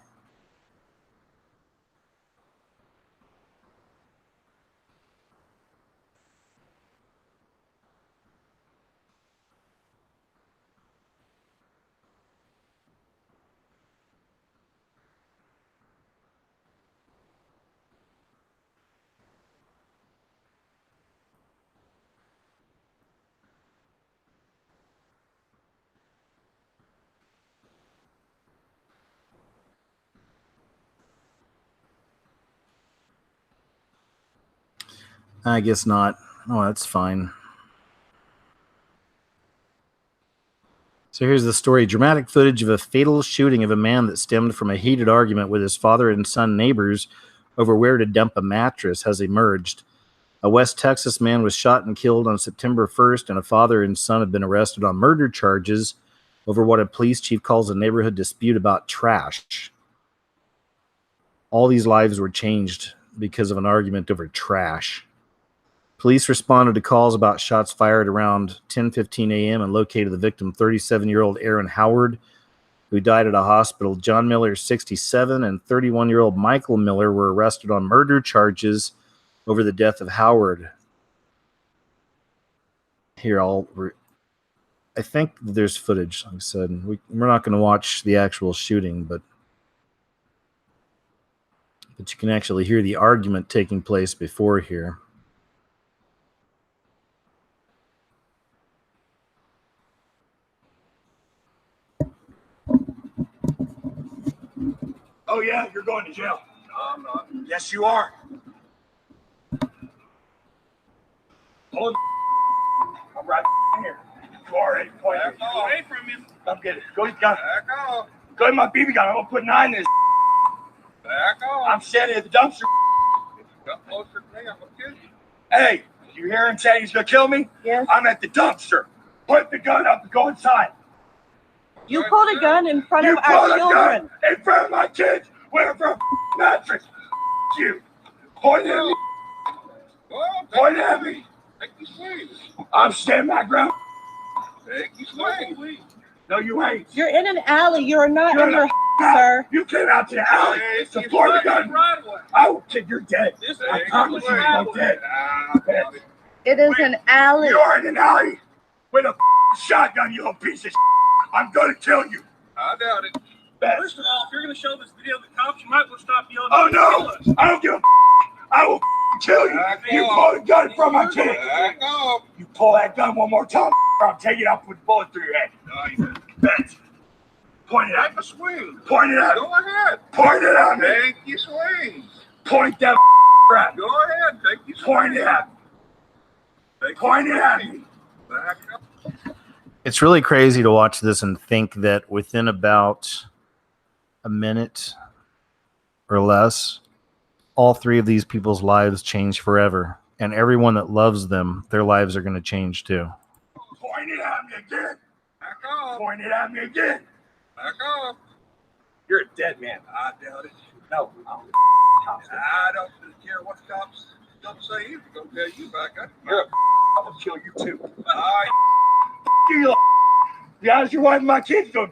I guess not. Oh, that's fine. So here's the story. Dramatic footage of a fatal shooting of a man that stemmed from a heated argument with his father and son neighbors over where to dump a mattress has emerged. A West Texas man was shot and killed on September 1st, and a father and son have been arrested on murder charges over what a police chief calls a neighborhood dispute about trash. All these lives were changed because of an argument over trash. Police responded to calls about shots fired around 10:15 a.m. and located the victim, 37-year-old Aaron Howard, who died at a hospital. John Miller, 67, and 31-year-old Michael Miller were arrested on murder charges over the death of Howard. Here, I think there's footage, like I said. We're not going to watch the actual shooting, but you can actually hear the argument taking place before here. Oh, yeah, you're going to jail. No, I'm not. Yes, you are. Hold I'm right here. You already pointed. Back away from him. I'm getting it. Go to gun. Back off. Go to my BB gun. I'm going to put 9 in this. Back off. I'm standing at the dumpster. If you come closer to me, I'm going to kill you. Hey, did you hear him say he's going to kill me? Yes. I'm at the dumpster. Put the gun up and go inside. You pulled a gun in front of our children. In front of my kids. Where from mattress? You. Point at me. Point at me. Take the swing. I'm standing my ground. Take the swing. No, you ain't. You're in an alley. You're not in your sir. You came out to the alley. Support the gun. I will kick you're dead. I promise you, you're dead. It is an alley. You're in an alley with a shotgun, you little piece of shit. I'm gonna kill you. I doubt it. First of all, if you're gonna show this video to the cops, you might as well stop yelling. Oh no! I don't give a. I will kill you. You pull the gun from my kid. You pull that gun one more time, I'll take it out with a bullet through your head. No, you bet. Point it at me. Swing. Point it at me. Go ahead. Point it at me. Take your swing. Point that at me. Go ahead. Take your swing. Point it at me. Point it at me. Back up. It's really crazy to watch this and think that within about a minute or less, all 3 of these people's lives change forever. And everyone that loves them, their lives are going to change too. Point it at me again. Back off. Point it at me again. Back off. You're a dead man. I doubt it. No. I don't care what the cops don't say. He's going to tell you back up. You're a I'm going to kill you too. You be honest, your wife and my kids go.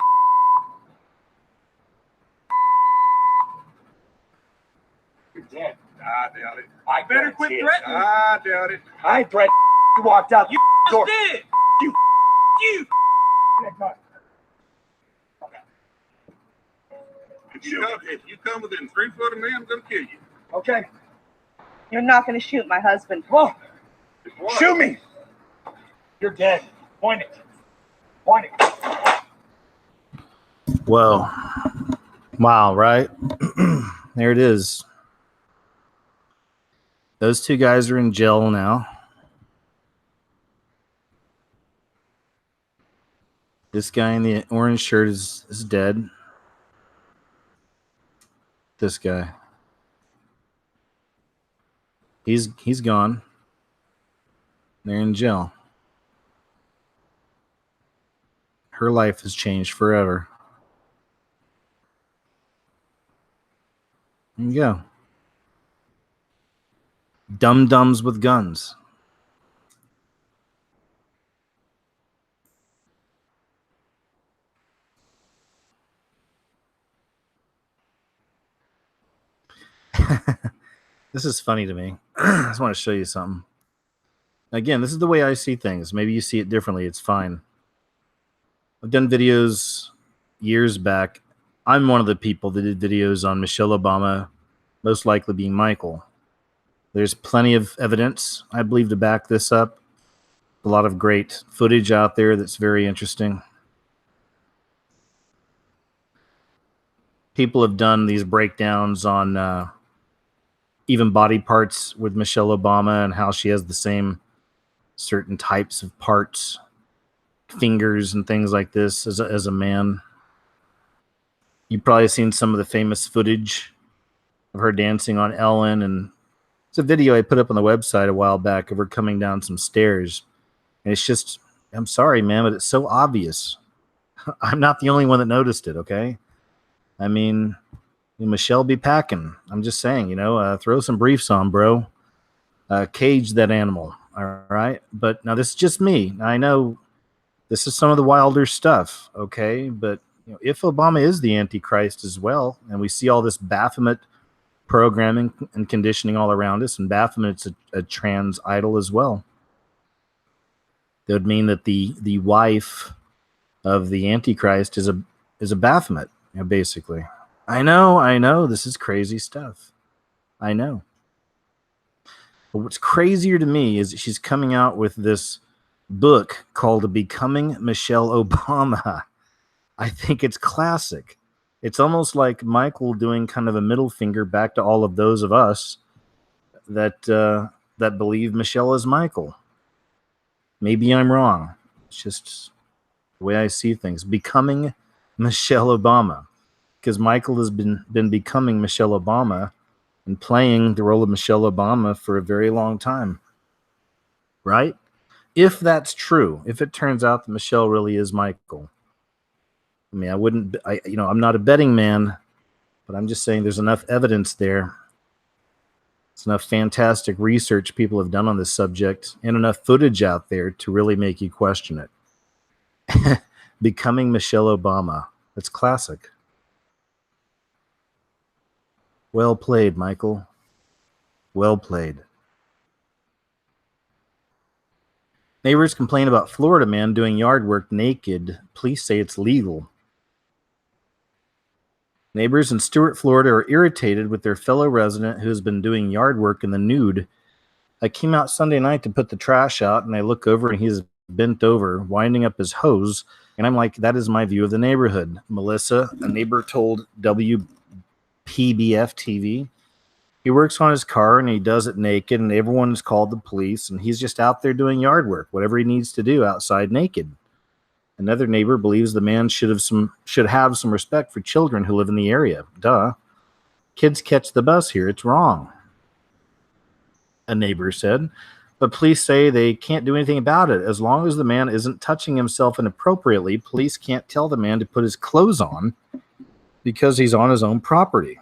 You're dead. I doubt it. I better quit threatening. I doubt it. I ain't threatening. You walked out. You door. Did. You. If you come within 3 foot of me, I'm gonna kill you. Okay. You're not going to shoot my husband. Come on. Shoot me. You're dead. Point it. Point it. Well, wow, right? There it is. Those 2 guys are in jail now. This guy in the orange shirt is dead. This guy. He's gone. They're in jail. Her life has changed forever. There you go. Dum-dums with guns. This is funny to me. I just want to show you something. Again, this is the way I see things. Maybe you see it differently. It's fine. I've done videos years back. I'm one of the people that did videos on Michelle Obama, most likely being Michael. There's plenty of evidence, I believe, to back this up. A lot of great footage out there that's very interesting. People have done these breakdowns on even body parts with Michelle Obama and how she has the same certain types of parts, fingers and things like this as a man. You've probably seen some of the famous footage of her dancing on Ellen, and it's a video I put up on the website a while back of her coming down some stairs. And it's just, I'm sorry, man, but it's so obvious. I'm not the only one that noticed it, okay? I mean, Michelle be packing. I'm just saying, throw some briefs on, bro. Cage that animal, all right? But now this is just me. I know this is some of the wilder stuff, okay? But if Obama is the Antichrist as well, and we see all this Baphomet programming and conditioning all around us, and Baphomet's a trans idol as well, that would mean that the wife of the Antichrist is a Baphomet, basically. I know, this is crazy stuff. I know. But what's crazier to me is that she's coming out with this book called Becoming Michelle Obama. I think it's classic. It's almost like Michael doing kind of a middle finger back to all of those of us that believe Michelle is Michael. Maybe I'm wrong. It's just the way I see things. Becoming Michelle Obama. Because Michael has been becoming Michelle Obama and playing the role of Michelle Obama for a very long time. Right? If that's true, if it turns out that Michelle really is Michael. I mean, I'm not a betting man, but I'm just saying there's enough evidence there. There's enough fantastic research people have done on this subject and enough footage out there to really make you question it. Becoming Michelle Obama. That's classic. Well played, Michael. Well played. Neighbors complain about Florida man doing yard work naked. Police say it's legal. Neighbors in Stuart, Florida are irritated with their fellow resident who has been doing yard work in the nude. I came out Sunday night to put the trash out, and I look over, and he's bent over, winding up his hose, and I'm like, that is my view of the neighborhood. Melissa, a neighbor, told WPBF TV, he works on his car, and he does it naked, and everyone's called the police, and he's just out there doing yard work, whatever he needs to do outside naked. Another neighbor believes the man should have some respect for children who live in the area. Duh. Kids catch the bus here. It's wrong. A neighbor said. But police say they can't do anything about it. As long as the man isn't touching himself inappropriately, police can't tell the man to put his clothes on because he's on his own property.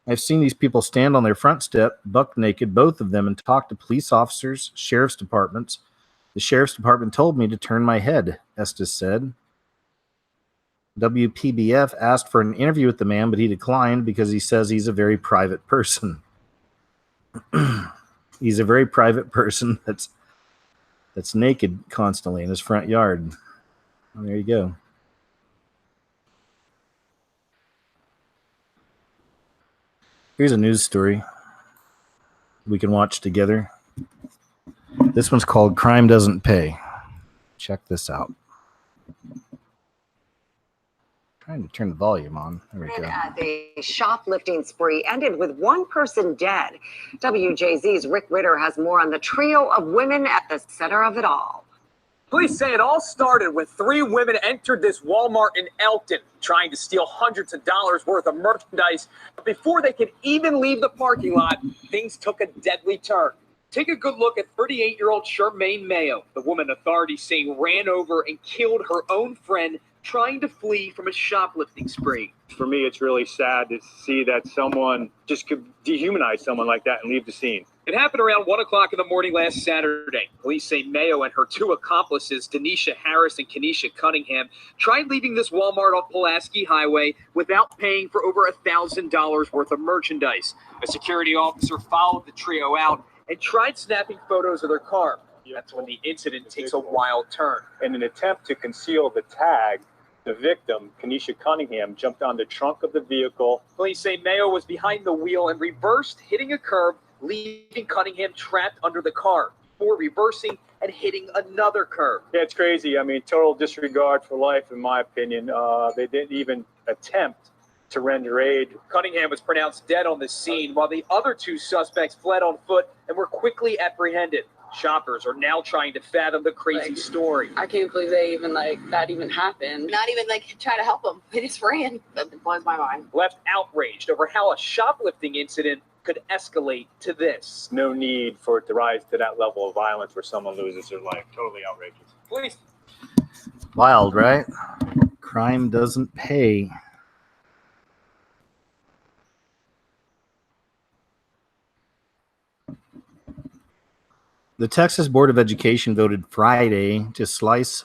I've seen these people stand on their front step, buck naked, both of them, and talk to police officers, sheriff's departments. The sheriff's department told me to turn my head, Estes said. WPBF asked for an interview with the man, but he declined because he says he's a very private person. He's a very private person that's naked constantly in his front yard. Well, there you go. Here's a news story we can watch together. This one's called Crime Doesn't Pay. Check this out. Trying to turn the volume on. There we go. The shoplifting spree ended with one person dead. WJZ's Rick Ritter has more on the trio of women at the center of it all. Police say it all started when 3 women entered this Walmart in Elkton, trying to steal hundreds of dollars worth of merchandise. But before they could even leave the parking lot, things took a deadly turn. Take a good look at 38-year-old Charmaine Mayo, the woman authorities say ran over and killed her own friend trying to flee from a shoplifting spree. For me, it's really sad to see that someone just could dehumanize someone like that and leave the scene. It happened around 1 o'clock in the morning last Saturday. Police say Mayo and her 2 accomplices, Denisha Harris and Kenesha Cunningham, tried leaving this Walmart off Pulaski Highway without paying for over $1,000 worth of merchandise. A security officer followed the trio out and tried snapping photos of their car. That's when the incident takes a wild turn. In an attempt to conceal the tag, the victim, Kenesha Cunningham, jumped on the trunk of the vehicle. Police say Mayo was behind the wheel and reversed, hitting a curb, leaving Cunningham trapped under the car, before reversing and hitting another curb. Yeah, it's crazy. I mean, total disregard for life, in my opinion. They didn't even attempt to render aid. Cunningham was pronounced dead on the scene, while the other 2 suspects fled on foot and were quickly apprehended. Shoppers are now trying to fathom the crazy story. I can't believe they even, that even happened. Not even, try to help them. They just ran. That blows my mind. Left outraged over how a shoplifting incident could escalate to this. No need for it to rise to that level of violence where someone loses their life. Totally outrageous. Police. Wild, right? Crime doesn't pay. The Texas Board of Education voted Friday to slice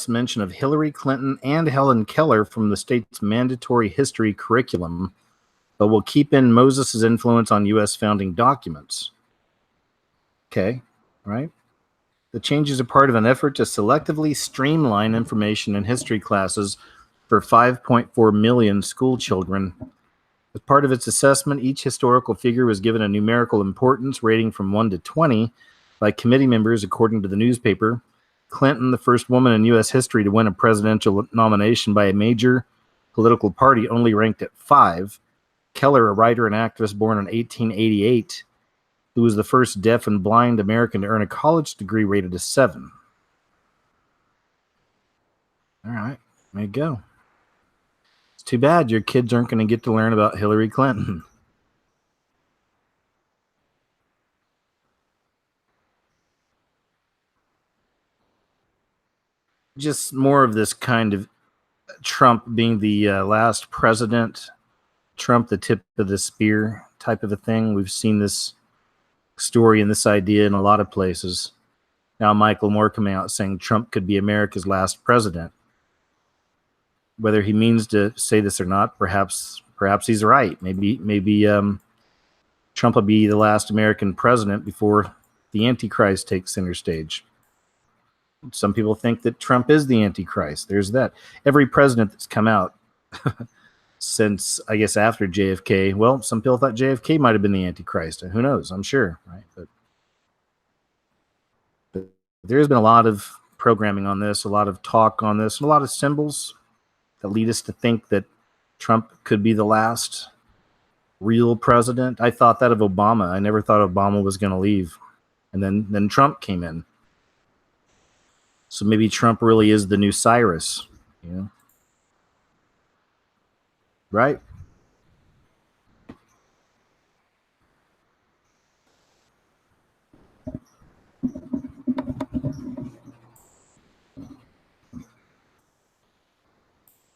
mention of Hillary Clinton and Helen Keller from the state's mandatory history curriculum, but will keep in Moses' influence on U.S. founding documents. Okay, right? The changes are part of an effort to selectively streamline information in history classes for 5.4 million school children. As part of its assessment, each historical figure was given a numerical importance rating from 1 to 20 by committee members, according to the newspaper. Clinton, the first woman in U.S. history to win a presidential nomination by a major political party, only ranked at 5. Keller, a writer and activist born in 1888, who was the first deaf and blind American to earn a college degree, rated a 7. All right, there you go. It's too bad your kids aren't going to get to learn about Hillary Clinton. Just more of this kind of Trump being the last president, Trump the tip of the spear type of a thing. We've seen this story and this idea in a lot of places. Now Michael Moore coming out saying Trump could be America's last president. Whether he means to say this or not, perhaps he's right. Maybe Trump will be the last American president before the Antichrist takes center stage. Some people think that Trump is the Antichrist. There's that. Every president that's come out since, I guess, after JFK, well, some people thought JFK might have been the Antichrist. Who knows? I'm sure, right? But there's been a lot of programming on this, a lot of talk on this, and a lot of symbols that lead us to think that Trump could be the last real president. I thought that of Obama. I never thought Obama was going to leave. And then Trump came in. So maybe Trump really is the new Cyrus, you know? Right?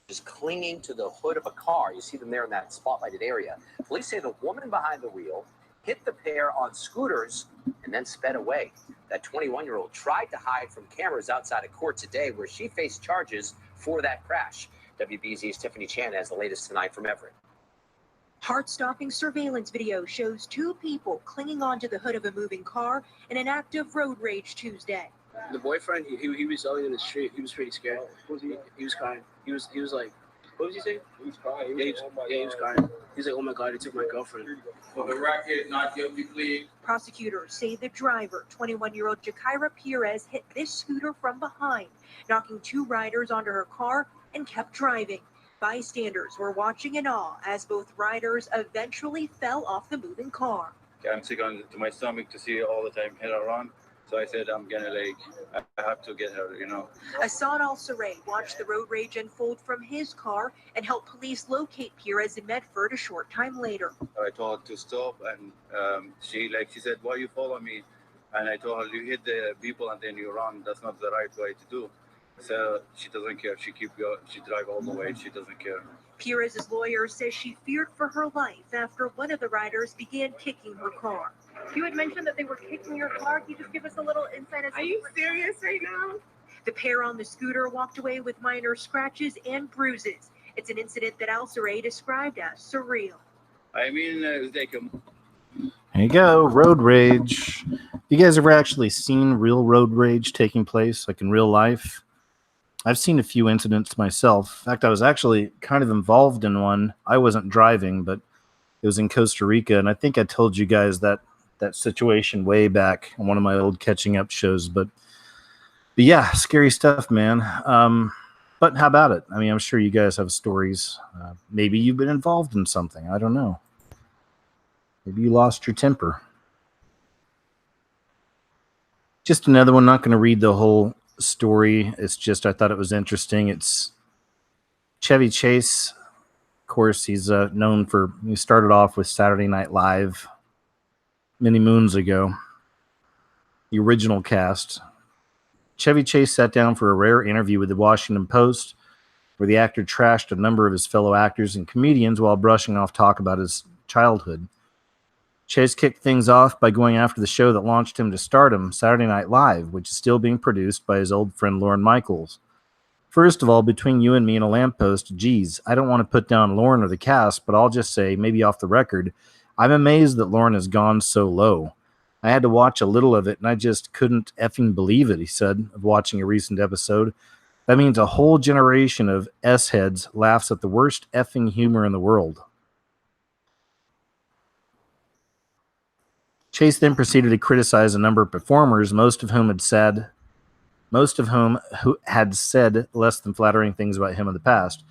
Just clinging to the hood of a car. You see them there in that spotlighted area. Police say the woman behind the wheel hit the pair on scooters and then sped away. That 21-year-old tried to hide from cameras outside of court today, where she faced charges for that crash. WBZ's Tiffany Chan has the latest tonight from Everett. Heart-stopping surveillance video shows 2 people clinging onto the hood of a moving car in an act of road rage Tuesday. The boyfriend, he was yelling in the street. He was pretty scared. He was crying. He was like, what was he saying? He was crying. He was crying. He's like, oh my God, he took my girlfriend. For the record, not guilty plea. Prosecutors say the driver, 21-year-old Jaquira Perez, hit this scooter from behind, knocking 2 riders onto her car and kept driving. Bystanders were watching in awe as both riders eventually fell off the moving car. I'm sick to my stomach to see all the time hit her on. So I said, I'm gonna I have to get her, you know. Hassan Al-Saray watched the road rage unfold from his car and helped police locate Perez in Medford a short time later. I told her to stop, and she said, why you follow me? And I told her, you hit the people and then you run. That's not the right way to do. So she doesn't care. She keep going. She drive all the way. She doesn't care. Perez's lawyer says she feared for her life after one of the riders began kicking her car. You had mentioned that they were kicking your car. Can you just give us a little insight? Are you serious right now? The pair on the scooter walked away with minor scratches and bruises. It's an incident that Al-Saray described as surreal. I mean, there you go, road rage. You guys ever actually seen real road rage taking place, like in real life? I've seen a few incidents myself. In fact, I was actually kind of involved in one. I wasn't driving, but it was in Costa Rica, and I think I told you guys that situation way back on one of my old catching up shows. But yeah, scary stuff, man. But how about it? I mean, I'm sure you guys have stories. Maybe you've been involved in something. I don't know. Maybe you lost your temper. Just another one. Not going to read the whole story. It's just I thought it was interesting. It's Chevy Chase. Of course, he's known for, he started off with Saturday Night Live many moons ago. The original cast. Chevy Chase sat down for a rare interview with the Washington Post, where the actor trashed a number of his fellow actors and comedians while brushing off talk about his childhood. Chase kicked things off by going after the show that launched him to stardom, Saturday Night Live, which is still being produced by his old friend Lorne Michaels. First of all, between you and me and a lamppost, geez, I don't want to put down Lorne or the cast, but I'll just say, maybe off the record, I'm amazed that Lorne has gone so low. I had to watch a little of it, and I just couldn't effing believe it, he said, of watching a recent episode. That means a whole generation of S-heads laughs at the worst effing humor in the world. Chase then proceeded to criticize a number of performers, most of whom had said less than flattering things about him in the past.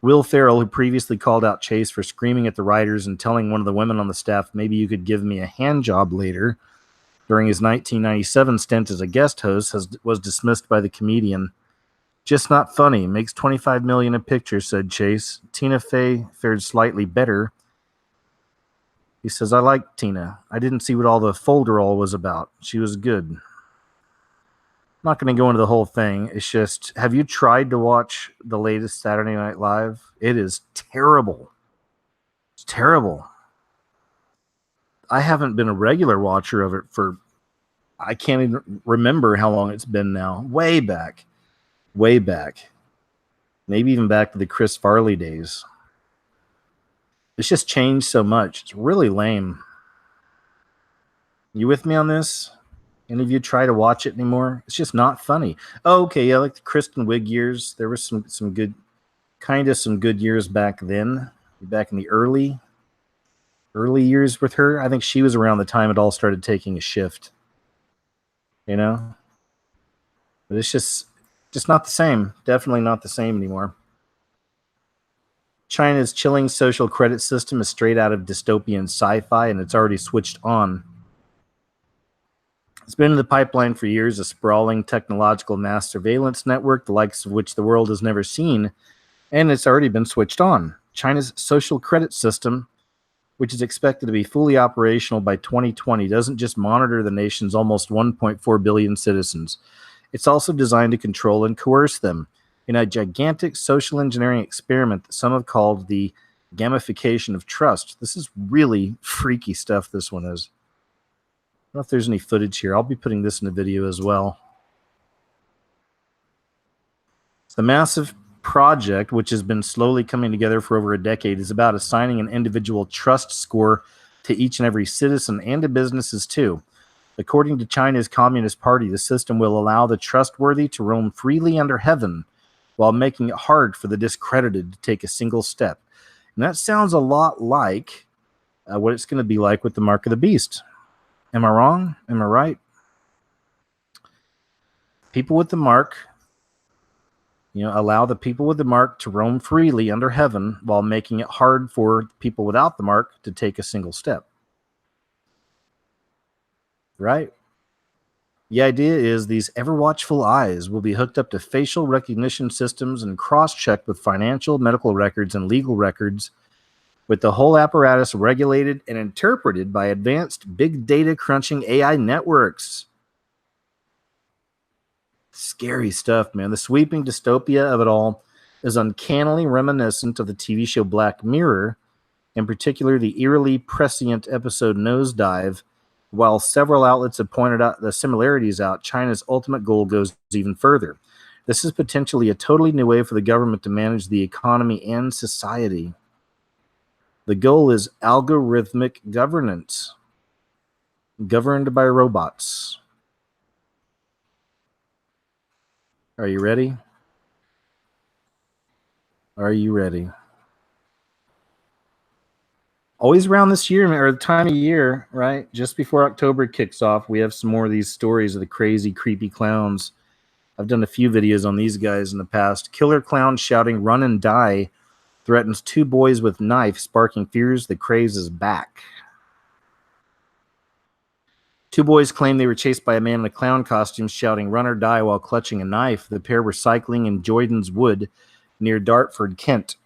Will Ferrell, who previously called out Chase for screaming at the writers and telling one of the women on the staff, maybe you could give me a hand job later, during his 1997 stint as a guest host, was dismissed by the comedian. Just not funny. Makes $25 million a picture, said Chase. Tina Fey fared slightly better. He says, I like Tina. I didn't see what all the folderol was about. She was good. I'm not going to go into the whole thing. It's just, have you tried to watch the latest Saturday Night Live? It is terrible. It's terrible. I haven't been a regular watcher of it for, I can't even remember how long it's been now. Way back. Way back. Maybe even back to the Chris Farley days. It's just changed so much. It's really lame. You with me on this? Any of you try to watch it anymore? It's just not funny. Oh, okay, yeah, like the Kristen Wiig years. There was some good years back then. Back in the early years with her. I think she was around the time it all started taking a shift. You know? But it's just not the same. Definitely not the same anymore. China's chilling social credit system is straight out of dystopian sci-fi, and it's already switched on. It's been in the pipeline for years, a sprawling technological mass surveillance network, the likes of which the world has never seen, and it's already been switched on. China's social credit system, which is expected to be fully operational by 2020, doesn't just monitor the nation's almost 1.4 billion citizens. It's also designed to control and coerce them in a gigantic social engineering experiment that some have called the gamification of trust. This is really freaky stuff, this one is. I don't know if there's any footage here. I'll be putting this in a video as well. It's the massive project, which has been slowly coming together for over a decade, is about assigning an individual trust score to each and every citizen and to businesses too. According to China's Communist Party, the system will allow the trustworthy to roam freely under heaven while making it hard for the discredited to take a single step. And that sounds a lot like what it's going to be like with the Mark of the Beast. Am I wrong? Am I right? People with the mark, allow the people with the mark to roam freely under heaven while making it hard for people without the mark to take a single step. Right? The idea is these ever-watchful eyes will be hooked up to facial recognition systems and cross-checked with financial, medical records, and legal records, with the whole apparatus regulated and interpreted by advanced big data crunching AI networks. Scary stuff, man. The sweeping dystopia of it all is uncannily reminiscent of the TV show Black Mirror, in particular the eerily prescient episode Nosedive. While several outlets have pointed out the similarities out, China's ultimate goal goes even further. This is potentially a totally new way for the government to manage the economy and society. The goal is algorithmic governance, governed by robots. Are you ready? Are you ready? Always around this year, or the time of year, right? Just before October kicks off, we have some more of these stories of the crazy, creepy clowns I've done a few videos on these guys in the past. Killer clown shouting, "Run and die," threatens 2 boys with knife, sparking fears the craze is back. 2 boys claim they were chased by a man in a clown costume shouting, "Run or die," while clutching a knife. The pair were cycling in Jordan's Wood near Dartford, Kent,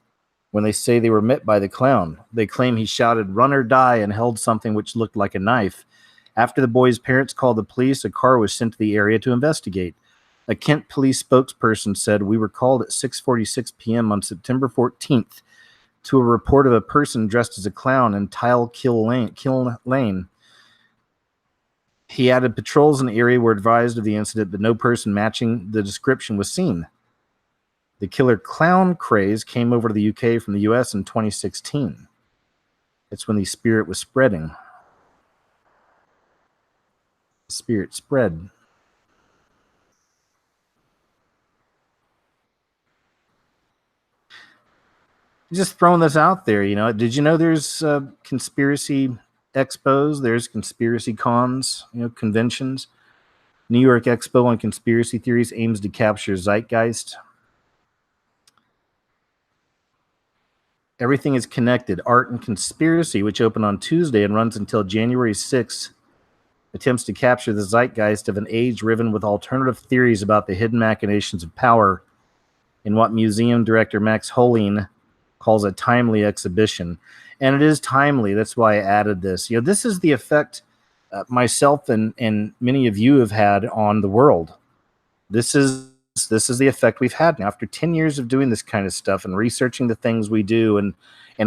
when they say they were met by the clown. They claim he shouted, "Run or die," and held something which looked like a knife. After the boys' parents called the police, a car was sent to the area to investigate. A Kent police spokesperson said, "We were called at 6:46 p.m. on September 14th to a report of a person dressed as a clown in Kill Lane. He added, patrols in the area were advised of the incident, but no person matching the description was seen." The killer clown craze came over to the UK from the US in 2016. It's when the spirit was spreading. The spirit spread. Just throwing this out there, you know. Did you know there's conspiracy expos? There's conspiracy cons, you know, conventions. New York Expo on Conspiracy Theories aims to capture zeitgeist. Everything is connected. Art and Conspiracy, which opened on Tuesday and runs until January 6th, attempts to capture the zeitgeist of an age riven with alternative theories about the hidden machinations of power in what museum director Max Holein calls a timely exhibition. And it is timely. That's why I added this. You know, this is the effect myself and many of you have had on the world. This is the effect we've had now. After 10 years of doing this kind of stuff and researching the things we do and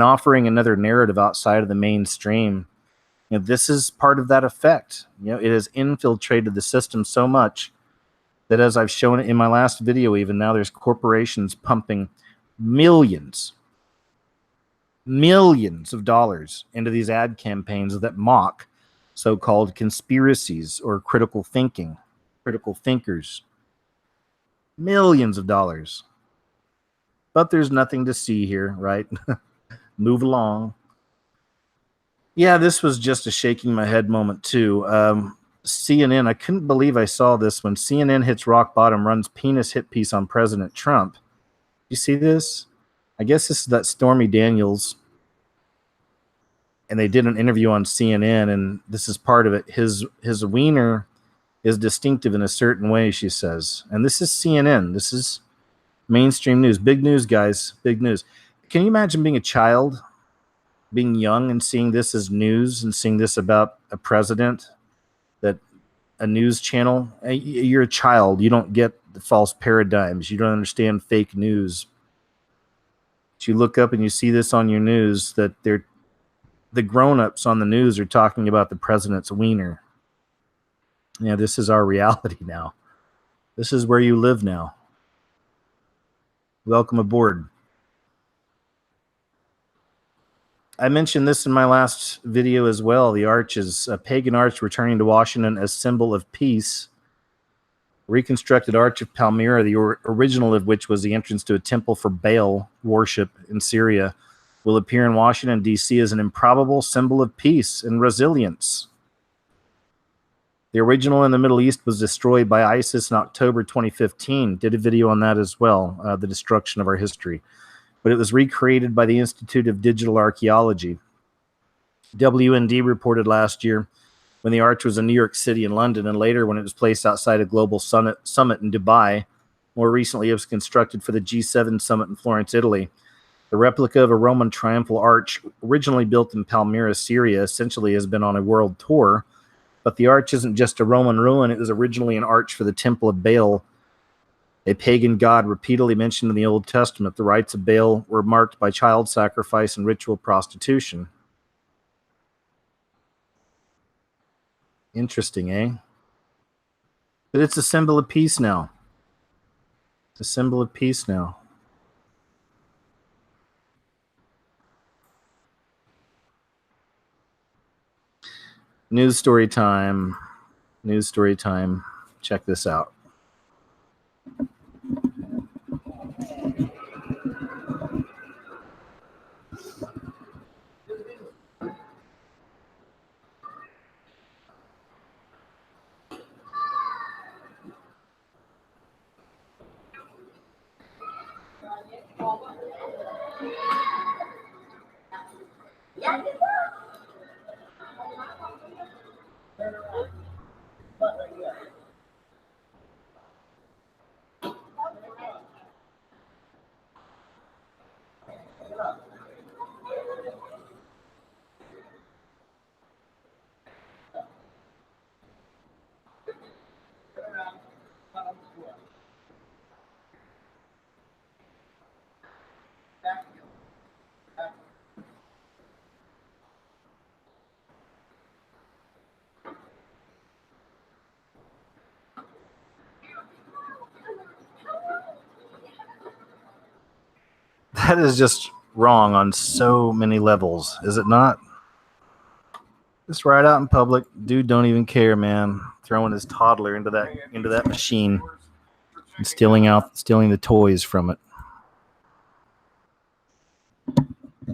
offering another narrative outside of the mainstream, you know, this is part of that effect. You know, it has infiltrated the system so much that, as I've shown in my last video, even now there's corporations pumping millions of dollars into these ad campaigns that mock so-called conspiracies or critical thinking, critical thinkers. Millions of dollars. But there's nothing to see here, right? Move along. Yeah, this was just a shaking my head moment too. CNN, I couldn't believe I saw this when CNN hits rock bottom, runs penis hit piece on President Trump. You see this? I guess this is that Stormy Daniels. And they did an interview on CNN, and this is part of it. His wiener is distinctive in a certain way, she says. And this is CNN. This is mainstream news. Big news, guys. Big news. Can you imagine being a child, being young, and seeing this as news and seeing this about a president, that a news channel? You're a child. You don't get the false paradigms. You don't understand fake news. But you look up and you see this on your news, that the grown-ups on the news are talking about the president's wiener. Yeah, this is our reality now. This is where you live now. Welcome aboard. I mentioned this in my last video as well. The arches, a pagan arch returning to Washington as symbol of peace. Reconstructed Arch of Palmyra, the original of which was the entrance to a temple for Baal worship in Syria, will appear in Washington, D.C. as an improbable symbol of peace and resilience. The original in the Middle East was destroyed by ISIS in October 2015. Did a video on that as well, the destruction of our history. But it was recreated by the Institute of Digital Archaeology. WND reported last year when the arch was in New York City and London, and later when it was placed outside a global summit in Dubai. More recently, it was constructed for the G7 summit in Florence, Italy. The replica of a Roman triumphal arch, originally built in Palmyra, Syria, essentially has been on a world tour. But the arch isn't just a Roman ruin. It was originally an arch for the Temple of Baal, a pagan god repeatedly mentioned in the Old Testament. The rites of Baal were marked by child sacrifice and ritual prostitution. Interesting, eh? But it's a symbol of peace now. It's a symbol of peace now. News story time. News story time. Check this out. That is just wrong on so many levels, is it not? Just right out in public, dude don't even care, man. Throwing his toddler into that machine and stealing the toys from it.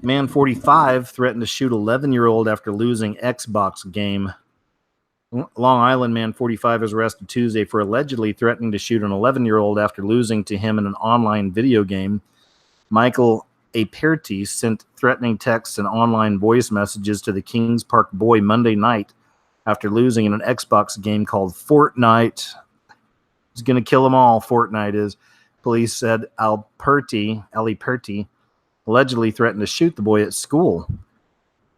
Man 45 threatened to shoot 11-year-old after losing Xbox game. Long Island man 45 was arrested Tuesday for allegedly threatening to shoot an 11-year-old after losing to him in an online video game. Michael Aperti sent threatening texts and online voice messages to the Kings Park boy Monday night after losing in an Xbox game called Fortnite. He's going to kill them all, Fortnite is. Police said Aliperti allegedly threatened to shoot the boy at school.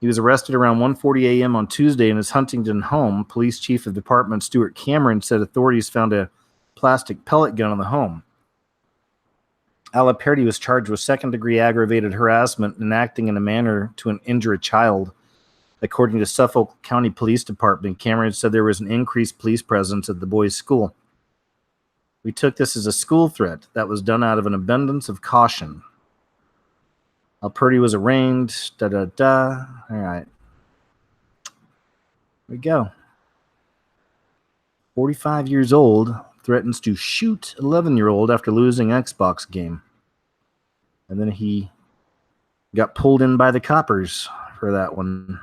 He was arrested around 1:40 a.m. on Tuesday in his Huntington home. Police Chief of Department Stuart Cameron said authorities found a plastic pellet gun in the home. Aliperti was charged with second-degree aggravated harassment and acting in a manner to injure a child. According to Suffolk County Police Department, Cameron said there was an increased police presence at the boys' school. We took this as a school threat that was done out of an abundance of caution. Aliperti was arraigned. All right. Here we go. 45 years old threatens to shoot 11-year-old after losing Xbox game. And then he got pulled in by the coppers for that one.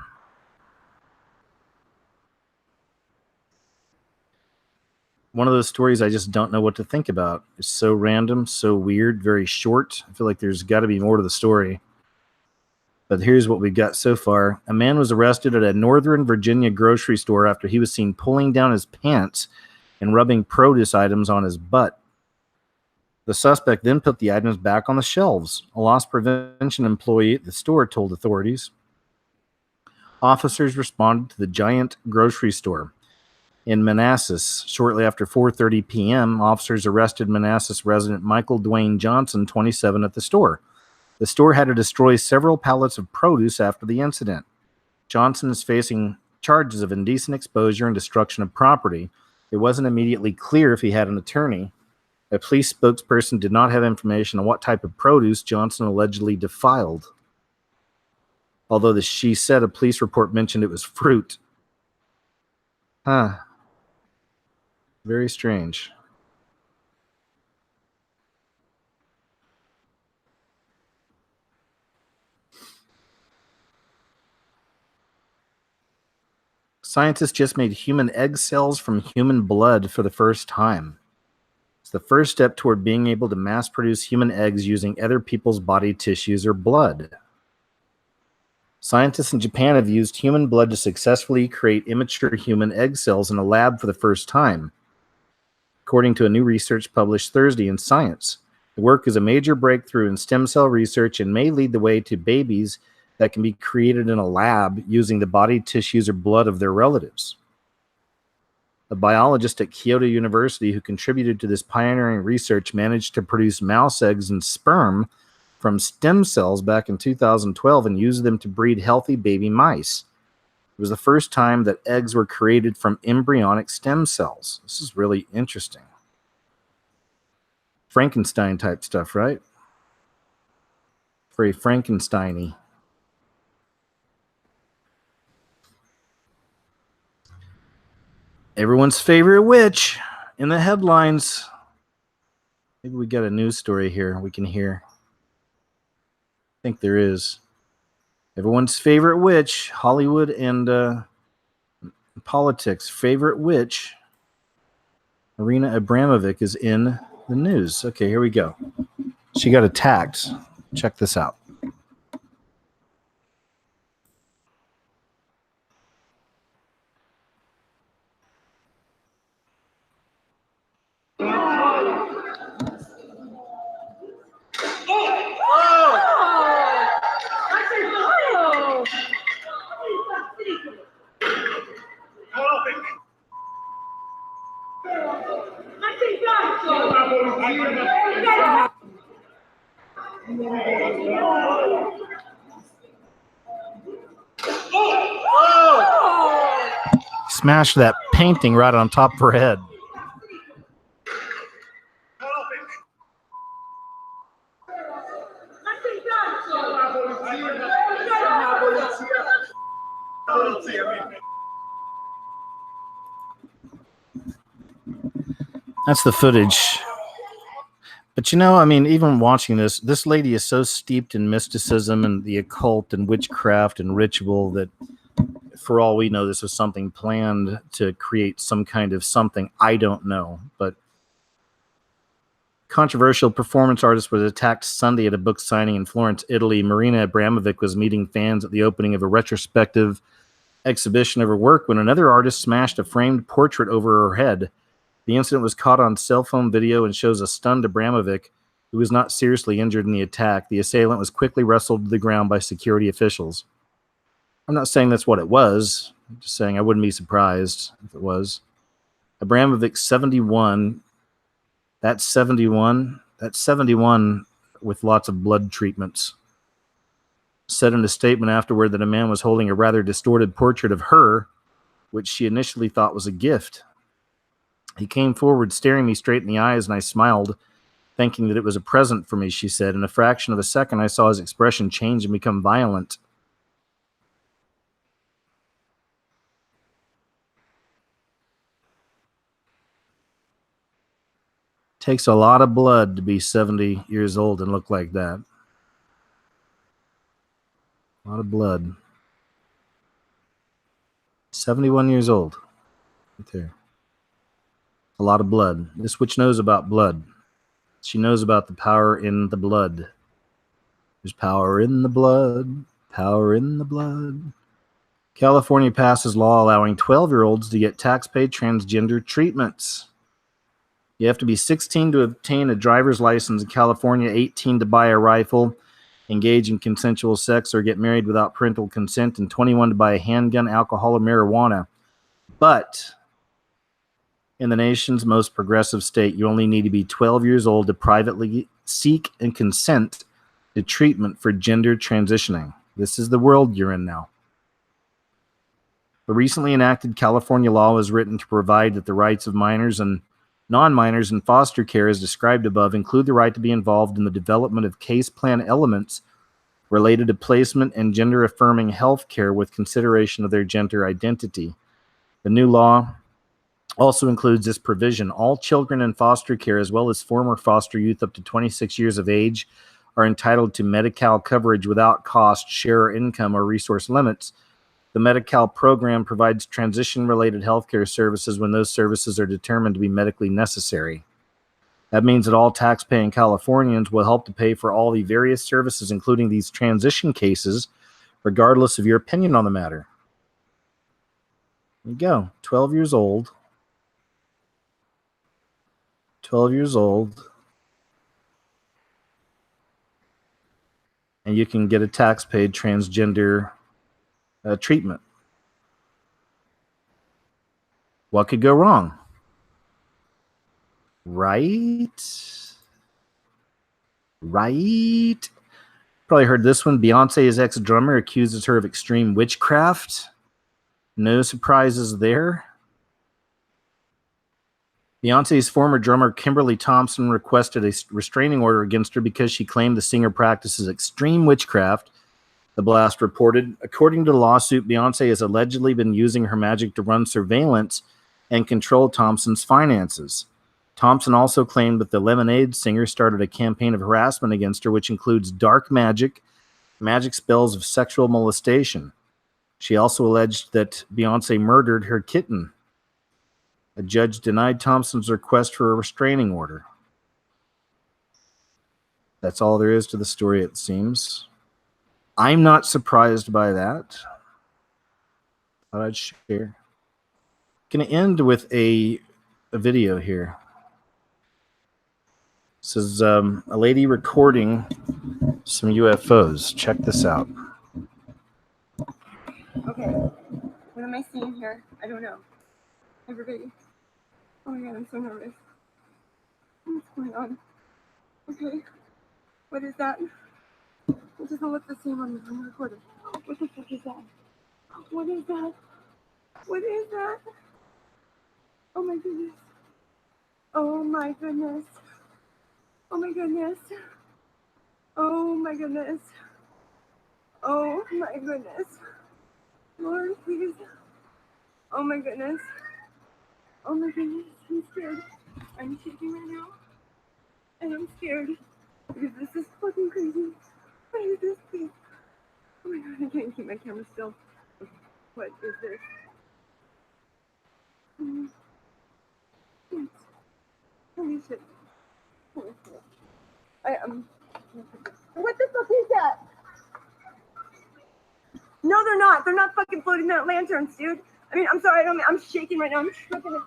One of those stories I just don't know what to think about. It's so random, so weird, very short. I feel like there's got to be more to the story. But here's what we've got so far. A man was arrested at a Northern Virginia grocery store after he was seen pulling down his pants and rubbing produce items on his butt. The suspect then put the items back on the shelves. A loss prevention employee at the store told authorities. Officers responded to the Giant grocery store in Manassas. Shortly after 4:30 p.m., officers arrested Manassas resident Michael Dwayne Johnson, 27, at the store. The store had to destroy several pallets of produce after the incident. Johnson is facing charges of indecent exposure and destruction of property. It wasn't immediately clear if he had an attorney. A police spokesperson did not have information on what type of produce Johnson allegedly defiled. Although she said a police report mentioned it was fruit. Very strange. Scientists just made human egg cells from human blood for the first time. It's the first step toward being able to mass produce human eggs using other people's body tissues or blood. Scientists in Japan have used human blood to successfully create immature human egg cells in a lab for the first time, according to a new research published Thursday in Science. The work is a major breakthrough in stem cell research and may lead the way to babies that can be created in a lab using the body tissues or blood of their relatives. A biologist at Kyoto University who contributed to this pioneering research managed to produce mouse eggs and sperm from stem cells back in 2012 and used them to breed healthy baby mice. It was the first time that eggs were created from embryonic stem cells. This is really interesting. Frankenstein type stuff, right? Very Frankenstein-y. Everyone's favorite witch in the headlines. Maybe we got a news story here we can hear. I think there is. Everyone's favorite witch, Hollywood and politics. Favorite witch, Marina Abramovic, is in the news. Okay, here we go. She got attacked. Check this out. Smashed that painting right on top of her head. That's the footage. But you know, I mean, even watching this lady is so steeped in mysticism and the occult and witchcraft and ritual that for all we know, this was something planned to create some kind of something. I don't know. But controversial performance artist was attacked Sunday at a book signing in Florence, Italy. Marina Abramovic was meeting fans at the opening of a retrospective exhibition of her work when another artist smashed a framed portrait over her head. The incident was caught on cell phone video and shows a stunned Abramovic, who was not seriously injured in the attack. The assailant was quickly wrestled to the ground by security officials. I'm not saying that's what it was. I'm just saying I wouldn't be surprised if it was. Abramovic, 71. That's 71. That's 71 with lots of blood treatments. Said in a statement afterward that a man was holding a rather distorted portrait of her, which she initially thought was a gift. He came forward, staring me straight in the eyes, and I smiled, thinking that it was a present for me, she said. In a fraction of a second, I saw his expression change and become violent. Takes a lot of blood to be 70 years old and look like that. A lot of blood. 71 years old. Right there. A lot of blood. This witch knows about blood. She knows about the power in the blood. There's power in the blood. Power in the blood. California passes law allowing 12-year-olds to get tax-paid transgender treatments. You have to be 16 to obtain a driver's license in California, 18 to buy a rifle, engage in consensual sex, or get married without parental consent, and 21 to buy a handgun, alcohol, or marijuana. But in the nation's most progressive state, you only need to be 12 years old to privately seek and consent to treatment for gender transitioning. This is the world you're in now. The recently enacted California law was written to provide that the rights of minors and non-minors in foster care, as described above, include the right to be involved in the development of case plan elements related to placement and gender-affirming health care with consideration of their gender identity. The new law also includes this provision. All children in foster care, as well as former foster youth up to 26 years of age, are entitled to Medi-Cal coverage without cost, share, income, or resource limits. The Medi-Cal program provides transition-related healthcare services when those services are determined to be medically necessary. That means that all tax-paying Californians will help to pay for all the various services, including these transition cases, regardless of your opinion on the matter. There you go. 12 years old. 12 years old. And you can get a tax-paid transgender treatment. What could go wrong? Right? Probably heard this one. Beyonce's ex-drummer accuses her of extreme witchcraft. No surprises there. Beyonce's former drummer Kimberly Thompson requested a restraining order against her because she claimed the singer practices extreme witchcraft, the blast reported. According to the lawsuit, Beyonce has allegedly been using her magic to run surveillance and control Thompson's finances. Thompson also claimed that the Lemonade singer started a campaign of harassment against her, which includes dark magic, magic spells of sexual molestation. She also alleged that Beyonce murdered her kitten. A judge denied Thompson's request for a restraining order. That's all there is to the story, it seems. I'm not surprised by that. Thought I'd share. Going to end with a video here. This is a lady recording some UFOs. Check this out. Okay, what am I seeing here? I don't know. Everybody. Oh my god, I'm so nervous. What's going on? Okay, what is that? It doesn't look the same on the recorder. What the fuck is that? What is that? What is that? Oh my goodness. Oh my goodness. Oh my goodness. Oh my goodness. Oh my goodness. Lord, please. Oh my goodness. Oh my goodness. I'm scared. I'm shaking right now. And I'm scared. Because this is fucking crazy. What is this thing? Oh my god, I can't keep my camera still. What is this? Shit. Holy shit. Holy shit. What the fuck is that? No, they're not. They're not fucking floating lanterns, dude. I mean, I'm sorry. I'm shaking right now. I'm tripping.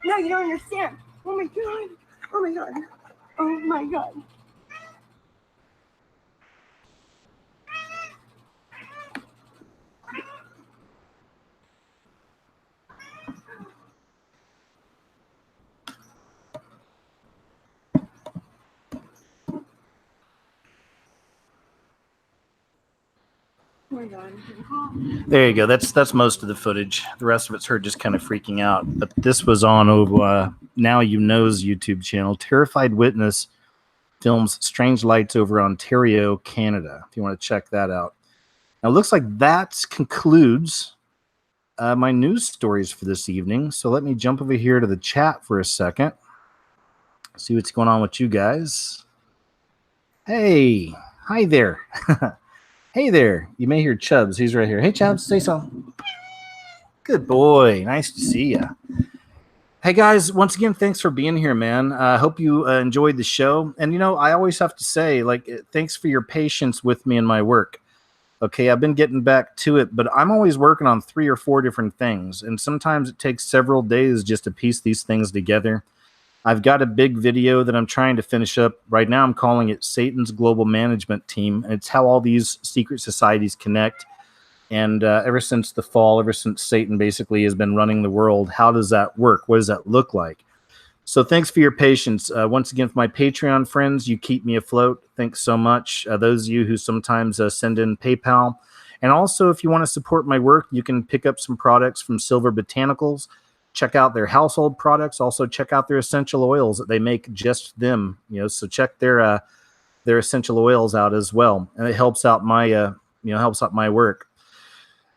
No, you don't understand. Oh my god. Oh my god. Oh my god. Oh my god. There you go. That's most of the footage. The rest of it's her just kind of freaking out. But this was on over Now You Know's YouTube channel. Terrified Witness films strange lights over Ontario, Canada. If you want to check that out. Now it looks like that concludes my news stories for this evening. So let me jump over here to the chat for a second. See what's going on with you guys. Hey, hi there. Hey there. You may hear Chubbs. He's right here. Hey, Chubbs, say something. Good boy. Nice to see you. Hey, guys, once again, thanks for being here, man. I hope you enjoyed the show. And, you know, I always have to say, like, thanks for your patience with me and my work. Okay, I've been getting back to it, but I'm always working on 3 or 4 different things. And sometimes it takes several days just to piece these things together. I've got a big video that I'm trying to finish up. Right now, I'm calling it Satan's Global Management Team. And it's how all these secret societies connect. And ever since the fall, ever since Satan basically has been running the world, how does that work? What does that look like? So thanks for your patience. Once again, for my Patreon friends, you keep me afloat. Thanks so much. Those of you who sometimes send in PayPal. And also, if you want to support my work, you can pick up some products from Silver Botanicals. Check out their household products. Also, check out their essential oils that they make just them. You know, so check their essential oils out as well, and it helps out my helps out my work.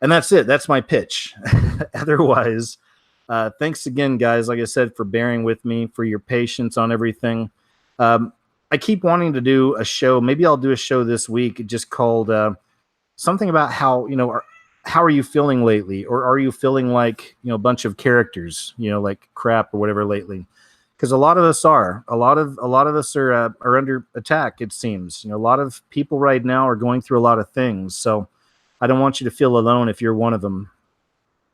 And that's it. That's my pitch. Otherwise, thanks again, guys. Like I said, for bearing with me, for your patience on everything. I keep wanting to do a show. Maybe I'll do a show this week, just called something about how how are you feeling lately? Or are you feeling like, a bunch of characters, like crap or whatever lately? Because a lot of us are. A lot of us are under attack, it seems. A lot of people right now are going through a lot of things. So I don't want you to feel alone if you're one of them.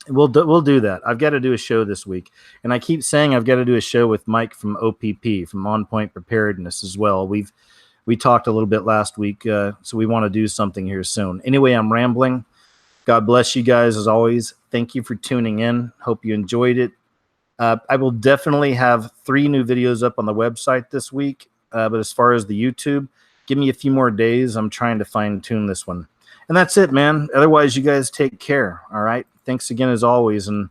We'll do that. I've got to do a show this week. And I keep saying I've got to do a show with Mike from OPP, from On Point Preparedness as well. We talked a little bit last week, so we want to do something here soon. Anyway, I'm rambling. God bless you guys as always. Thank you for tuning in. Hope you enjoyed it. I will definitely have 3 new videos up on the website this week. But as far as the YouTube, give me a few more days. I'm trying to fine-tune this one. And that's it, man. Otherwise, you guys take care, all right? Thanks again as always, and